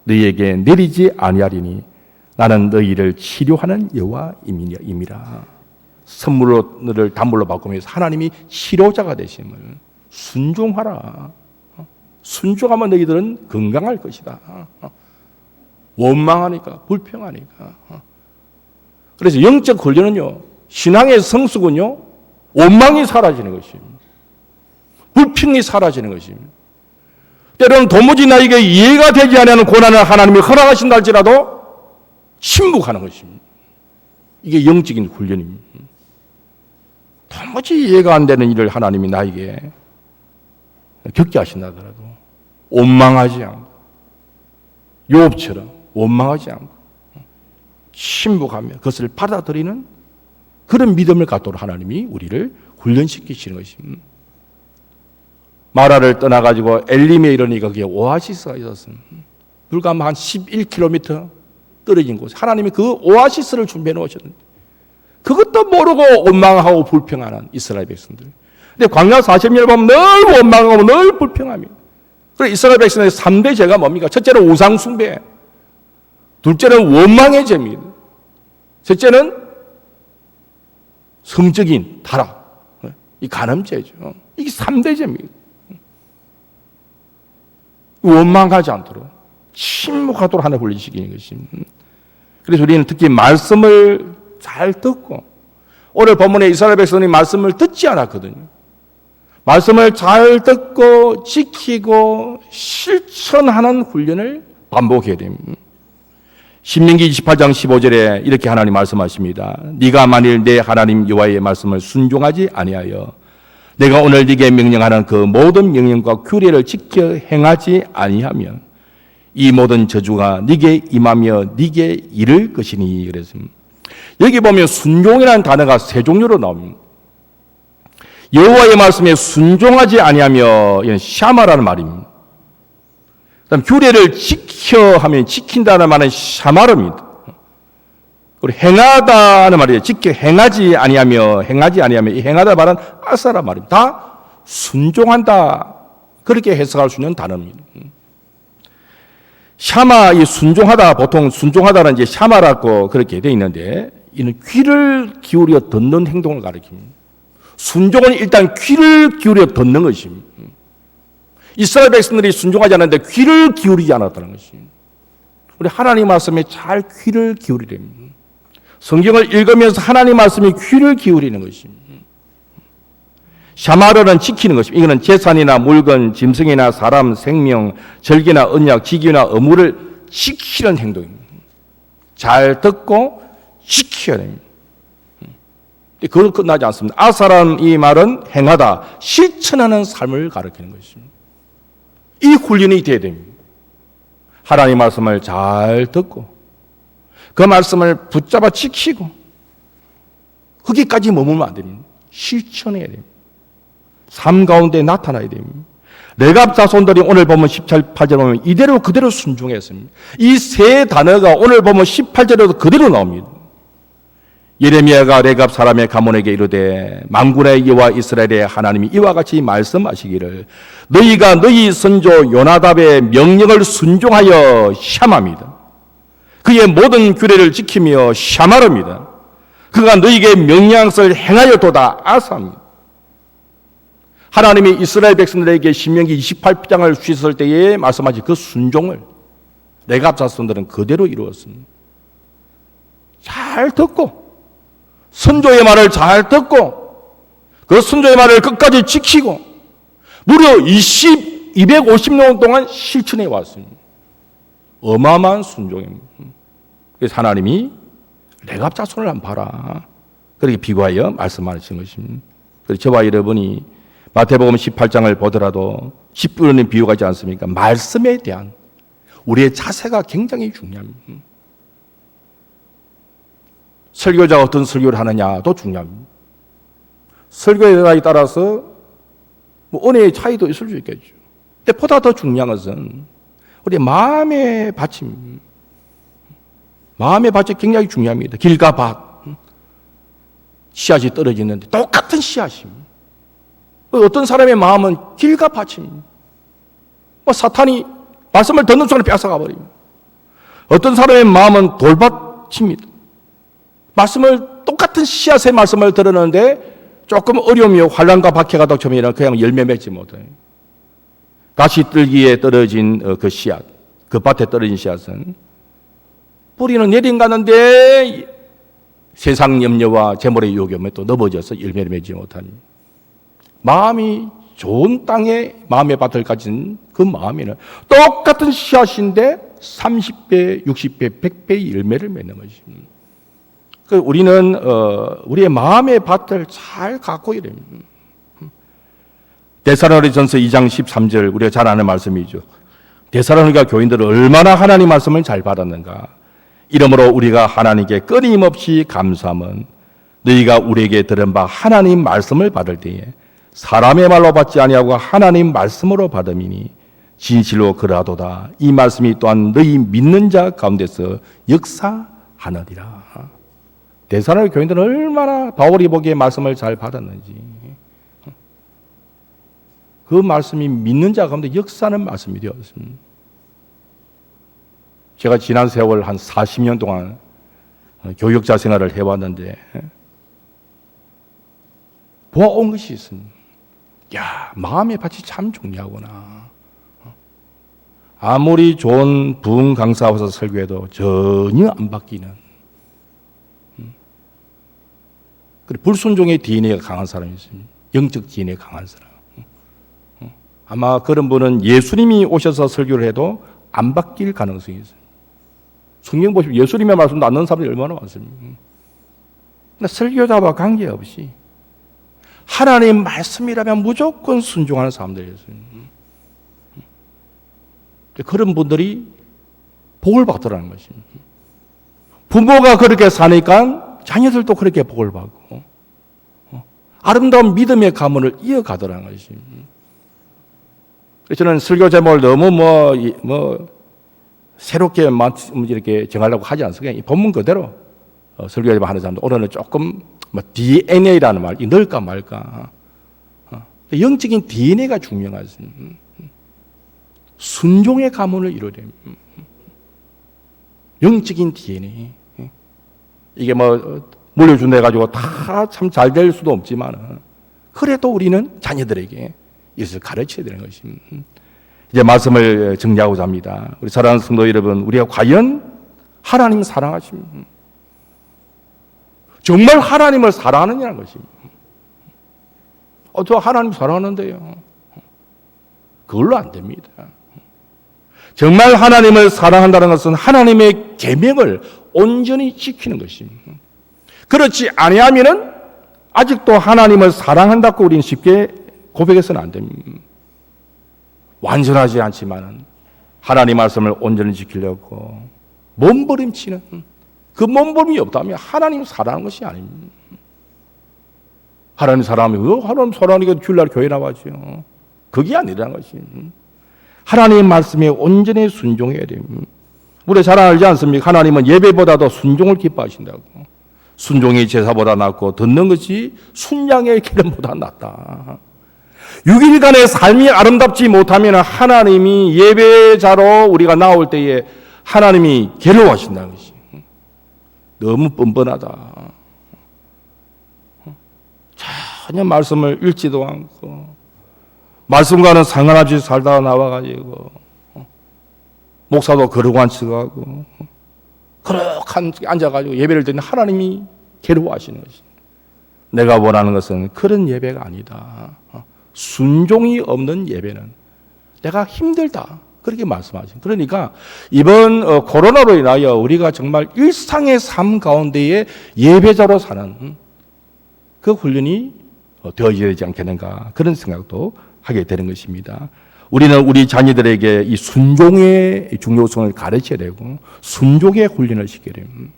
Speaker 3: 너희에게 내리지 아니하리니 나는 너희를 치료하는 여호와임이라. 선물을 단물로 바꾸면서 하나님이 치료자가 되심을 순종하라. 순종하면 너희들은 건강할 것이다. 원망하니까, 불평하니까. 그래서 영적 훈련은요, 신앙의 성숙은요, 원망이 사라지는 것입니다. 불평이 사라지는 것입니다. 때로는 도무지 나에게 이해가 되지 않는 고난을 하나님이 허락하신다 할지라도 침묵하는 것입니다. 이게 영적인 훈련입니다. 도무지 이해가 안 되는 일을 하나님이 나에게 겪게 하신다 하더라도 원망하지 않고, 욥처럼 원망하지 않고 침묵하며 그것을 받아들이는 그런 믿음을 갖도록 하나님이 우리를 훈련시키시는 것입니다. 마라를 떠나가지고 엘림에 이르니까 거기에 오아시스가 있었습니다. 불과 한 11km 떨어진 곳에 하나님이 그 오아시스를 준비해 놓으셨는데 그것도 모르고 원망하고 불평하는 이스라엘 백성들. 근데 광야 40년 보면 늘 원망하고 늘 불평합니다. 그래서 이스라엘 백성의 3대 죄가 뭡니까? 첫째는 우상 숭배, 둘째는 원망의 죄입니다. 셋째는 성적인 타락, 이 간음죄죠. 이게 3대 죄입니다. 원망하지 않도록 침묵하도록 하나 훈련시키는 것입니다. 그래서 우리는 특히 말씀을 잘 듣고, 오늘 본문에 이스라엘 백성이 말씀을 듣지 않았거든요. 말씀을 잘 듣고 지키고 실천하는 훈련을 반복해야 됩니다. 신명기 28장 15절에 이렇게 하나님 말씀하십니다. 네가 만일 내 하나님 여호와의 말씀을 순종하지 아니하여 내가 오늘 네게 명령하는 그 모든 명령과 규례를 지켜 행하지 아니하면 이 모든 저주가 네게 임하며 네게 이를 것이니. 그랬습니다. 여기 보면 순종이라는 단어가 세 종류로 나옵니다. 여호와의 말씀에 순종하지 아니하며 이건 샤마라는 말입니다. 그다음 규례를 지켜 하면 지킨다는 말은 샤마르입니다. 그리고 행하다는 말이에요. 지켜 행하지 아니하며 이 행하다 말은 아사라 말입니다. 다 순종한다, 그렇게 해석할 수 있는 단어입니다. 샤마, 이 순종하다, 보통 순종하다는 이제 샤마라고 그렇게 되어 있는데 이는 귀를 기울여 듣는 행동을 가리킵니다. 순종은 일단 귀를 기울여 듣는 것입니다. 이스라엘 백성들이 순종하지 않았는데 귀를 기울이지 않았다는 것입니다. 우리 하나님 말씀에 잘 귀를 기울이야 됩니다. 성경을 읽으면서 하나님 말씀에 귀를 기울이는 것입니다. 샤마르는 지키는 것입니다. 이거는 재산이나 물건, 짐승이나 사람, 생명, 절기나 언약, 직위나 의무를 지키는 행동입니다. 잘 듣고 지켜야 됩니다. 그걸로 끝나지 않습니다. 아사람, 이 말은 행하다, 실천하는 삶을 가리키는 것입니다. 이 훈련이 돼야 됩니다. 하나님 말씀을 잘 듣고 그 말씀을 붙잡아 지키고 거기까지 머물면 안 됩니다. 실천해야 됩니다. 삶 가운데 나타나야 됩니다. 레갑 자손들이 오늘 보면 18절 보면 이대로 그대로 순종했습니다. 이 세 단어가 오늘 보면 18절에도 그대로 나옵니다. 예레미야가 레갑 사람의 가문에게 이르되 만군의 여호와 이스라엘의 하나님이 이와 같이 말씀하시기를 너희가 너희 선조 요나답의 명령을 순종하여 샤마입니다. 그의 모든 규례를 지키며 샤마르입니다. 그가 너희에게 명령한 것을 행하였도다 아사입니다. 하나님이 이스라엘 백성들에게 신명기 28장을 주셨을 때에 말씀하신 그 순종을 레갑 자손들은 그대로 이루었습니다. 잘 듣고 선조의 말을 잘 듣고 그 선조의 말을 끝까지 지키고 무려 250년 동안 실천해 왔습니다. 어마어마한 순종입니다. 그래서 하나님이 레갑 자손을 한번 봐라, 그렇게 비교하여 말씀하시는 것입니다. 그래서 저와 여러분이 마태복음 18장을 보더라도 10분의 비유가 있지 않습니까? 말씀에 대한 우리의 자세가 굉장히 중요합니다. 설교자가 어떤 설교를 하느냐도 중요합니다. 설교에 따라서 은혜의 차이도 있을 수 있겠죠. 근데 보다 더 중요한 것은 우리 마음의 받침. 마음의 받침이 굉장히 중요합니다. 길과 밭. 씨앗이 떨어지는데 똑같은 씨앗입니다. 어떤 사람의 마음은 길과 밭입니다. 사탄이 말씀을 듣는 순간 뺏어가 버립니다. 어떤 사람의 마음은 돌밭입니다. 말씀을 똑같은 씨앗의 말씀을 들었는데 조금 어려움이 환란과 박해가 닥쳐오면 그냥 열매 맺지 못해요. 다시 뜰기에 떨어진 그 씨앗, 그 밭에 떨어진 씨앗은 뿌리는 내린 가는데 세상 염려와 재물의 유혹에 또 넘어져서 열매를 맺지 못합니다. 마음이 좋은 땅에 마음의 밭을 가진 그 마음에는 똑같은 씨앗인데 30배, 60배, 100배의 열매를 맺는 것입니다. 우리는 우리의 마음의 밭을 잘 갖고 이래요. 데살로니가전서 2장 13절 우리가 잘 아는 말씀이죠. 데살로니가 교인들은 얼마나 하나님 말씀을 잘 받았는가. 이러므로 우리가 하나님께 끊임없이 감사함은 너희가 우리에게 들은 바 하나님 말씀을 받을 때에 사람의 말로 받지 아니하고 하나님 말씀으로 받음이니 진실로 그러하도다. 이 말씀이 또한 너희 믿는 자 가운데서 역사하느니라. 데살로니가 교인들은 얼마나 바울이 보기에 말씀을 잘 받았는지, 그 말씀이 믿는 자 가운데 역사하는 말씀이 되었습니다. 제가 지난 세월 한 40년 동안 교육자 생활을 해왔는데 보아온 것이 있습니다. 야, 마음의 밭이 참 중요하구나. 아무리 좋은 부흥 강사 와서 설교해도 전혀 안 바뀌는, 불순종의 DNA가 강한 사람이 있습니다. 영적 DNA가 강한 사람. 아마 그런 분은 예수님이 오셔서 설교를 해도 안 바뀔 가능성이 있어요. 성경 보시면 예수님의 말씀도 안 넣는 사람이 얼마나 많습니까? 그러니까 설교자와 관계없이 하나님 말씀이라면 무조건 순종하는 사람들이었어요. 그런 분들이 복을 받더라는 것입니다. 부모가 그렇게 사니까 자녀들도 그렇게 복을 받고 아름다운 믿음의 가문을 이어가더라는 것입니다. 저는 설교 제목을 너무 새롭게 이렇게 정하려고 하지 않습니다. 이 본문 그대로 설교 제목 하는 사람들 오늘은 조금 DNA라는 말, 이 넣을까 말까. 영적인 DNA가 중요하습니다. 순종의 가문을 이루어야 됩니다. 영적인 DNA. 이게 물려준다 해가지고 다 참 잘 될 수도 없지만, 그래도 우리는 자녀들에게 이것을 가르쳐야 되는 것입니다. 이제 말씀을 정리하고자 합니다. 우리 사랑하는 성도 여러분, 우리가 과연 하나님을 사랑하십니까? 정말 하나님을 사랑하느냐는 것입니다. 저 하나님 사랑하는데요. 그걸로 안 됩니다. 정말 하나님을 사랑한다는 것은 하나님의 계명을 온전히 지키는 것입니다. 그렇지 아니하면은 아직도 하나님을 사랑한다고 우리는 쉽게 고백해서는 안 됩니다. 완전하지 않지만은 하나님 말씀을 온전히 지키려고 몸부림치는, 그 몸부림이 없다면 하나님 사랑하는 것이 아닙니다. 하나님 사랑하면 하나님 사랑하니까 주일날 교회 나와죠. 그게 아니라는 것입니다. 하나님의 말씀에 온전히 순종해야 됩니다. 우리 잘 알지 않습니까? 하나님은 예배보다도 순종을 기뻐하신다고. 순종이 제사보다 낫고 듣는 것이 순양의 기름보다 낫다. 6일간의 삶이 아름답지 못하면 하나님이 예배자로 우리가 나올 때에 하나님이 괴로워하신다는 것이 너무 뻔뻔하다. 전혀 말씀을 읽지도 않고 말씀과는 상관없이 살다가 나와가지고 목사도 그러고 앉혀가고 그렇게 앉아가지고 예배를 드리는 하나님이 괴로워하시는 것이, 내가 원하는 것은 그런 예배가 아니다. 순종이 없는 예배는 내가 힘들다. 그렇게 말씀하신. 그러니까 이번 코로나로 인하여 우리가 정말 일상의 삶 가운데에 예배자로 사는 그 훈련이 되어야 되지 않겠는가, 그런 생각도 하게 되는 것입니다. 우리는 우리 자녀들에게 이 순종의 중요성을 가르쳐야 되고 순종의 훈련을 시켜야 됩니다.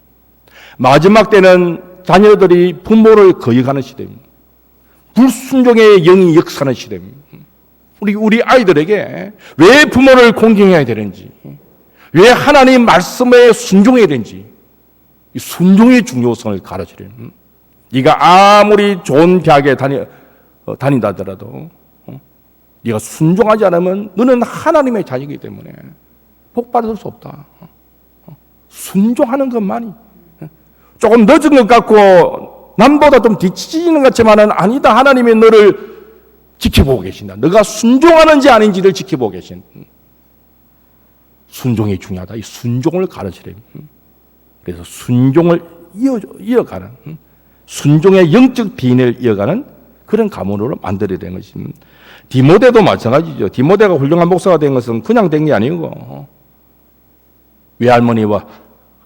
Speaker 3: 마지막 때는 자녀들이 부모를 거역하는 시대입니다. 불순종의 영이 역사하는 시대입니다. 우리 아이들에게 왜 부모를 공경해야 되는지, 왜 하나님 말씀에 순종해야 되는지, 이 순종의 중요성을 가르쳐야 됩니다. 네가 아무리 좋은 대학에 다닌다 하더라도 네가 순종하지 않으면 너는 하나님의 자녀이기 때문에 복 받을 수 없다. 순종하는 것만이. 조금 늦은 것 같고 남보다 좀 뒤치지는 것 같지만은 아니다. 하나님이 너를 지켜보고 계신다. 너가 순종하는지 아닌지를 지켜보고 계신. 순종이 중요하다. 이 순종을 가르치래. 그래서 순종을 이어가는, 순종의 영적 비인을 이어가는 그런 가문으로 만들어야 되는 것입니다. 디모데도 마찬가지죠. 디모데가 훌륭한 목사가 된 것은 그냥 된 게 아니고 외할머니와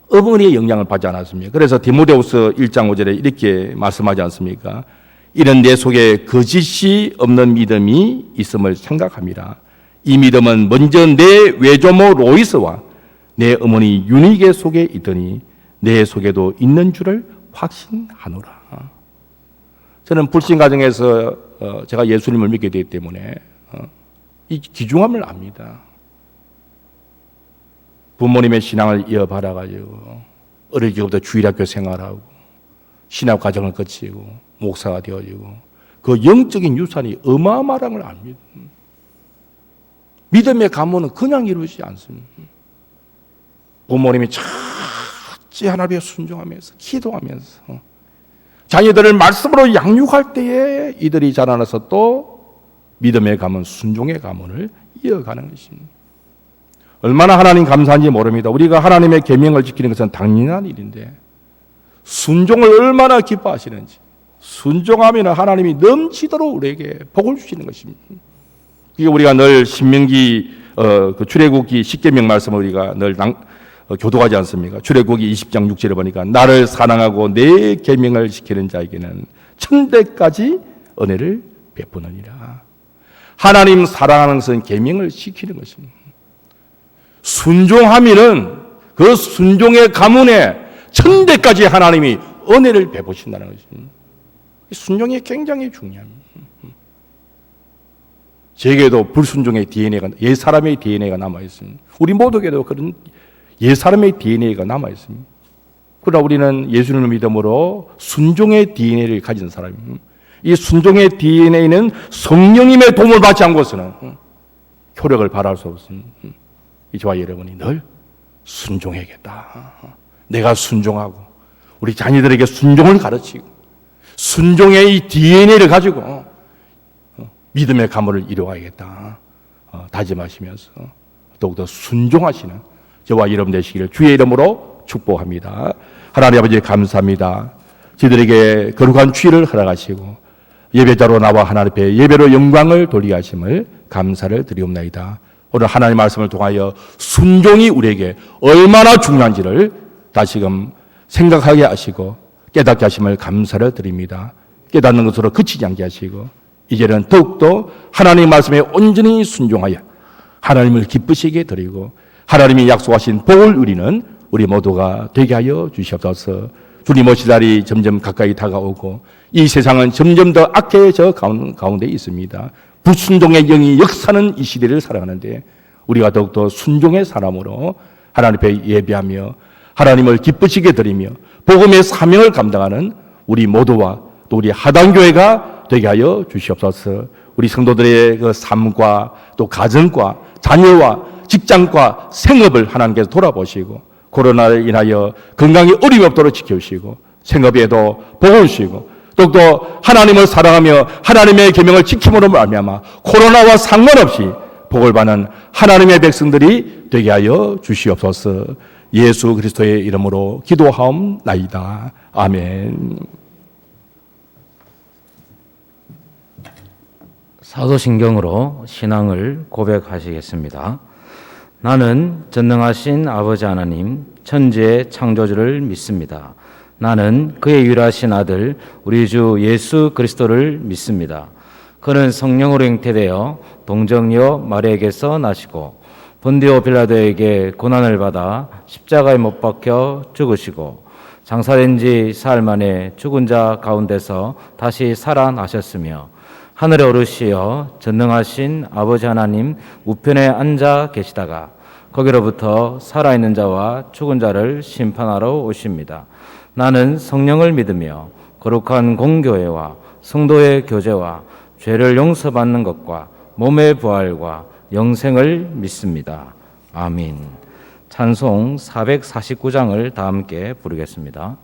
Speaker 3: 어머니의 영향을 받지 않았습니까? 그래서 디모데후서 1장 5절에 이렇게 말씀하지 않습니까? 이는 내 속에 거짓이 없는 믿음이 있음을 생각합니다. 이 믿음은 먼저 내 외조모 로이스와 내 어머니 유니게 속에 있더니 내 속에도 있는 줄을 확신하노라. 저는 불신 가정에서 제가 예수님을 믿게 되기 때문에 이 귀중함을 압니다. 부모님의 신앙을 이어받아가지고 어릴 적부터 주일학교 생활하고 신학 과정을 거치고 목사가 되어지고 그 영적인 유산이 어마어마한 걸 압니다. 믿음의 가문은 그냥 이루어지지 않습니다. 부모님이 첫째 하나님에 순종하면서 기도하면서 자녀들을 말씀으로 양육할 때에 이들이 자라나서 또 믿음의 가문, 순종의 가문을 이어가는 것입니다. 얼마나 하나님 감사한지 모릅니다. 우리가 하나님의 계명을 지키는 것은 당연한 일인데 순종을 얼마나 기뻐하시는지, 순종하면 하나님이 넘치도록 우리에게 복을 주시는 것입니다. 그게 우리가 늘 신명기 그 출애굽기 10계명 말씀을 우리가 늘 교도하지 않습니까? 출애굽기 20장 6절에 보니까 나를 사랑하고 내 계명을 지키는 자에게는 천대까지 은혜를 베푸느니라. 하나님 사랑하는 것은 계명을 지키는 것입니다. 순종하면은 그 순종의 가문에 천대까지 하나님이 은혜를 베푸신다는 것입니다. 순종이 굉장히 중요합니다. 제게도 불순종의 DNA가, 옛사람의 DNA가 남아있습니다. 우리 모두에게도 그런 옛사람의 DNA가 남아있습니다. 그러나 우리는 예수님을 믿음으로 순종의 DNA를 가진 사람입니다. 이 순종의 DNA는 성령님의 도움을 받지 않고서는 효력을 발휘할 수 없습니다. 저와 여러분이 늘 순종해야겠다. 내가 순종하고 우리 자녀들에게 순종을 가르치고 순종의 이 DNA를 가지고 믿음의 가문을 이루어야겠다 다짐하시면서 더욱더 순종하시는 저와 여러분 되시기를 주의 이름으로 축복합니다. 하나님 아버지 감사합니다. 저희들에게 거룩한 주의를 허락하시고 예배자로 나와 하나님 앞에 예배로 영광을 돌리게 하심을 감사를 드리옵나이다. 오늘 하나님의 말씀을 통하여 순종이 우리에게 얼마나 중요한지를 다시금 생각하게 하시고 깨닫게 하심을 감사를 드립니다. 깨닫는 것으로 그치지 않게 하시고 이제는 더욱더 하나님의 말씀에 온전히 순종하여 하나님을 기쁘시게 드리고 하나님이 약속하신 복을 누리는 우리 모두가 되게 하여 주시옵소서. 주님 오실 날이 점점 가까이 다가오고 이 세상은 점점 더 악해져 가운데 있습니다. 불순종의 영이 역사는 이 시대를 살아가는데 우리가 더욱더 순종의 사람으로 하나님 앞에 예배하며 하나님을 기쁘시게 드리며 복음의 사명을 감당하는 우리 모두와 또 우리 하단교회가 되게 하여 주시옵소서. 우리 성도들의 그 삶과 또 가정과 자녀와 직장과 생업을 하나님께서 돌아보시고 코로나로 인하여 건강에 어려움이 없도록 지켜주시고 생업에도 복을 주시고 또 하나님을 사랑하며 하나님의 계명을 지킴으로 말미암아 코로나와 상관없이 복을 받는 하나님의 백성들이 되게 하여 주시옵소서. 예수 그리스도의 이름으로 기도하옵나이다. 아멘.
Speaker 1: 사도신경으로 신앙을 고백하시겠습니다. 나는 전능하신 아버지 하나님 천지의 창조주를 믿습니다. 나는 그의 유일하신 아들 우리 주 예수 그리스도를 믿습니다. 그는 성령으로 잉태되어 동정녀 마리아에게서 나시고 본디오 빌라도에게 고난을 받아 십자가에 못 박혀 죽으시고 장사된 지 사흘 만에 죽은 자 가운데서 다시 살아나셨으며 하늘에 오르시어 전능하신 아버지 하나님 우편에 앉아 계시다가 거기로부터 살아있는 자와 죽은 자를 심판하러 오십니다. 나는 성령을 믿으며 거룩한 공교회와 성도의 교제와 죄를 용서받는 것과 몸의 부활과 영생을 믿습니다. 아멘. 찬송 449장을 다 함께 부르겠습니다.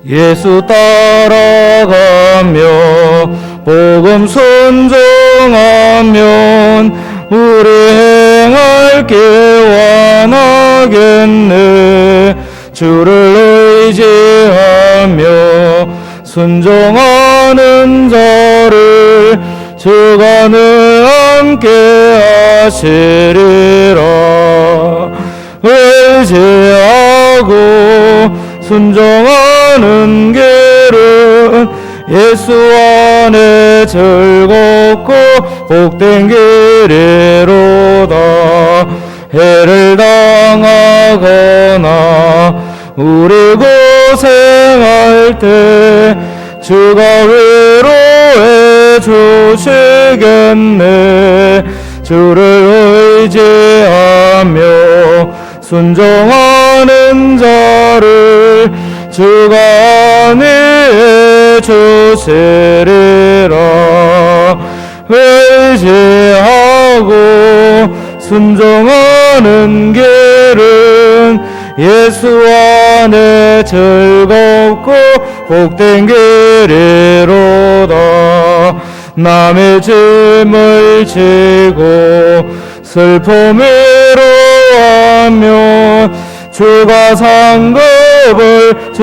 Speaker 1: 예수 따라가며 복음 순종하면 우리 행할 길 완하겠네. 주를 의지하며 순종하는 자를 주가 늘 함께 하시리라. 의지하고 순종하는 길은 예수 안에 즐겁고 복된 길이로다. 해를 당하거나 우리 고생할 때 주가 위로해 주시겠네. 주를 의지하며 순종하는 자를 주가 안위해 주시리라. 의지하고 순종하는 길은 예수 안에 즐겁고 복된 길이로다. 남의 짐을 지고 슬픔 위로하면 주가 상급을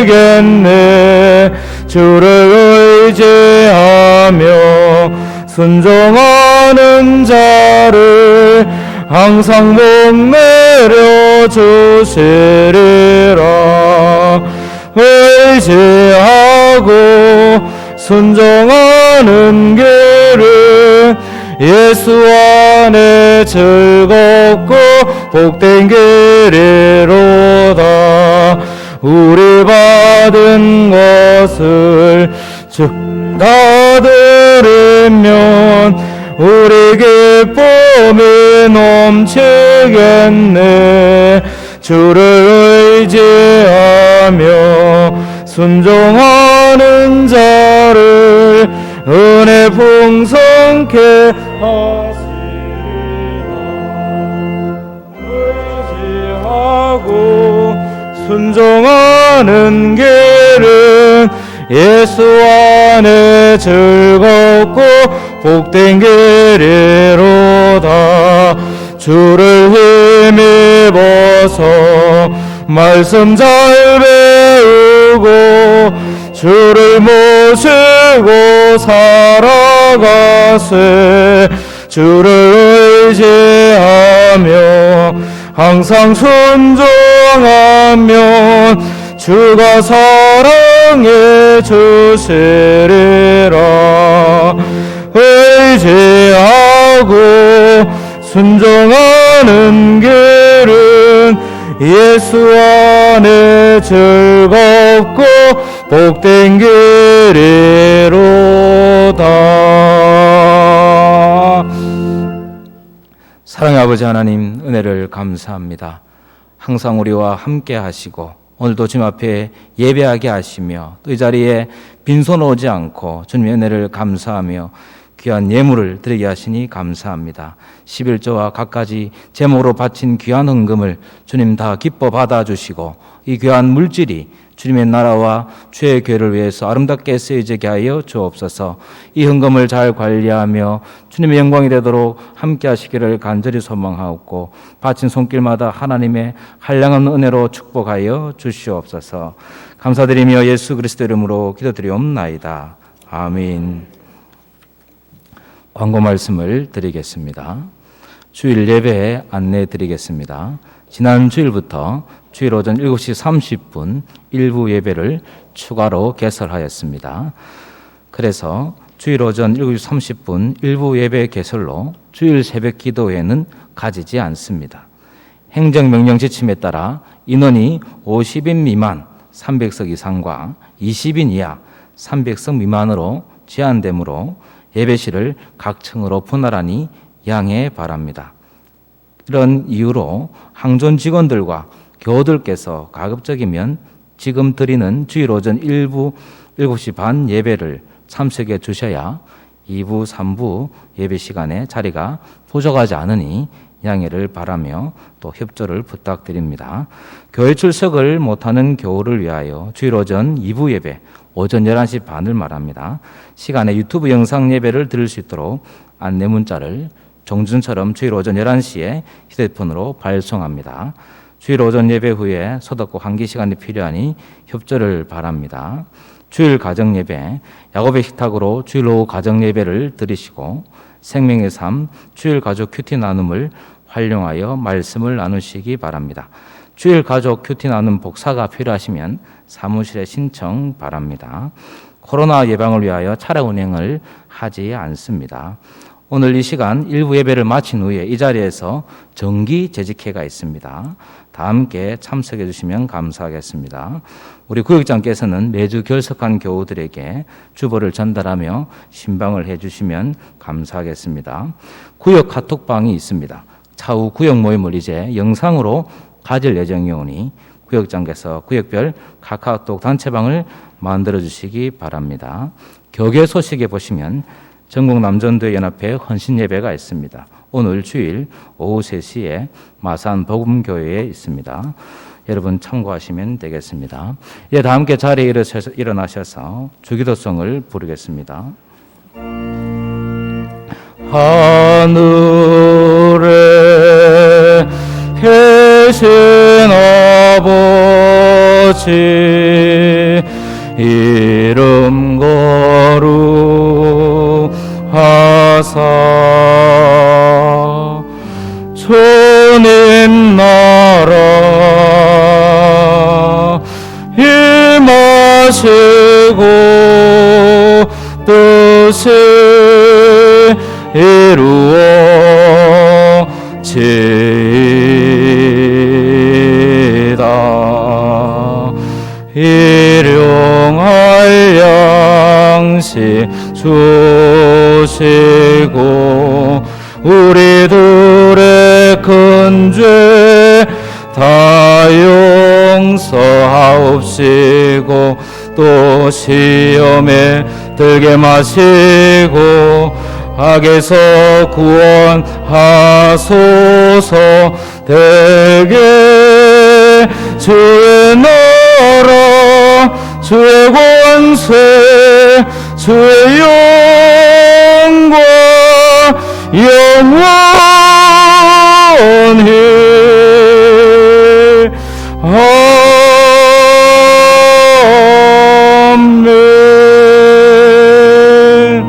Speaker 1: 주시겠네. 주를 의지하며 순종하는 자를 항상 목매려 주시리라. 의지하고 순종하는 길은 예수 안에 즐겁고 복된 길이로다. 우리 받은 것을 주다 드리면 우리 기쁨이 넘치겠네. 주를 의지하며 순종하는 자를 은혜 풍성케 하시리라. 의지하고 순종하는 길은 예수 안에 즐겁고 복된 길이로다. 주를 힘입어서 말씀 잘 배우고 주를 모시고 살아가세. 주를 의지하며 항상 순종하면 주가 사랑해 주시리라. 의지하고 순종하는 길은 예수 안에 즐겁고 복된 길이로다. 사랑의 아버지 하나님, 은혜를 감사합니다. 항상 우리와 함께 하시고 오늘도 주님 앞에 예배하게 하시며 또 이 자리에 빈손 오지 않고 주님의 은혜를 감사하며 귀한 예물을 드리게 하시니 감사합니다. 11조와 갖가지 제목으로 바친 귀한 헌금을 주님 다 기뻐 받아주시고 이 귀한 물질이 주님의 나라와 주의 교회를 위해서 아름답게 쓰여지게 하여 주옵소서. 이 헌금을 잘 관리하며 주님의 영광이 되도록 함께 하시기를 간절히 소망하옵고 바친 손길마다 하나님의 한량없는 은혜로 축복하여 주시옵소서. 감사드리며 예수 그리스도 이름으로 기도드리옵나이다. 아멘. 광고 말씀을 드리겠습니다. 주일 예배 안내 드리겠습니다. 지난 주일부터 주일 오전 7시 30분 일부 예배를 추가로 개설하였습니다. 그래서 주일 오전 7시 30분 일부 예배 개설로 주일 새벽 기도회는 가지지 않습니다. 행정명령 지침에 따라 인원이 50인 미만 300석 이상과 20인 이하 300석 미만으로 제한되므로 예배실을 각 층으로 분할하니 양해 바랍니다. 이런 이유로 항존 직원들과 교우들께서 가급적이면 지금 드리는 주일 오전 7시 반 예배를 참석해 주셔야 2부, 3부 예배 시간에 자리가 부족하지 않으니 양해를 바라며 또 협조를 부탁드립니다. 교회 출석을 못하는 교우를 위하여 주일 오전 2부 예배 오전 11시 반을 말합니다. 시간에 유튜브 영상 예배를 들을 수 있도록 안내 문자를 종전처럼 주일 오전 11시에 휴대폰으로 발송합니다. 주일 오전 예배 후에 소독과 환기 시간이 필요하니 협조를 바랍니다. 주일 가정 예배, 야곱의 식탁으로 주일 오후 가정 예배를 드리시고 생명의 삶, 주일 가족 큐티 나눔을 활용하여 말씀을 나누시기 바랍니다. 주일 가족 큐티 나눔 복사가 필요하시면 사무실에 신청 바랍니다. 코로나 예방을 위하여 차례 운행을 하지 않습니다. 오늘 이 시간 일부 예배를 마친 후에 이 자리에서 정기 재직회가 있습니다. 다 함께 참석해 주시면 감사하겠습니다. 우리 구역장께서는 매주 결석한 교우들에게 주보를 전달하며 신방을 해 주시면 감사하겠습니다. 구역 카톡방이 있습니다. 차후 구역 모임을 이제 영상으로 가질 예정이오니 구역장께서 구역별 카카오톡 단체방을 만들어 주시기 바랍니다. 교계 소식에 보시면 전국 남전도회 연합회 헌신 예배가 있습니다. 오늘 주일 오후 3시에 마산 복음교회에 있습니다. 여러분 참고하시면 되겠습니다. 예, 다 함께 자리에 일어나셔서 주기도송을 부르겠습니다. 하늘에 계신 아버지 이름 거룩하사 주님 나라 임하시고 뜻이 이루어지이다. 일용할 양식 주시고 우리들의 큰 죄 다 용서하옵시고 또 시험에 들게 마시고 악에서 구원하소서. 대개 주의 나라 주의 권세 주의 영광 영원히 아멘.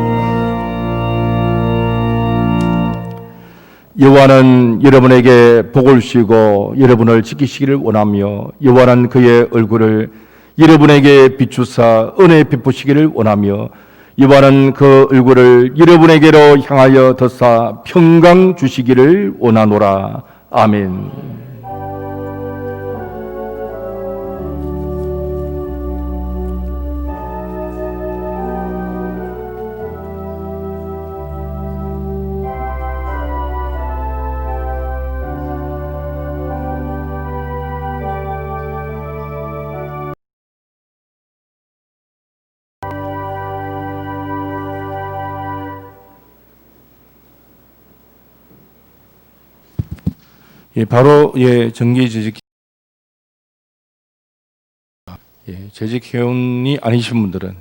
Speaker 3: 여호와는 여러분에게 복을 주시고 여러분을 지키시기를 원하며 여호와는 그의 얼굴을 여러분에게 비추사 은혜 베푸시기를 원하며 여호와는 그 얼굴을 여러분에게로 향하여 더사 평강 주시기를 원하노라. 아멘. 예, 바로 정기 재직 재직 회원이 아니신 분들은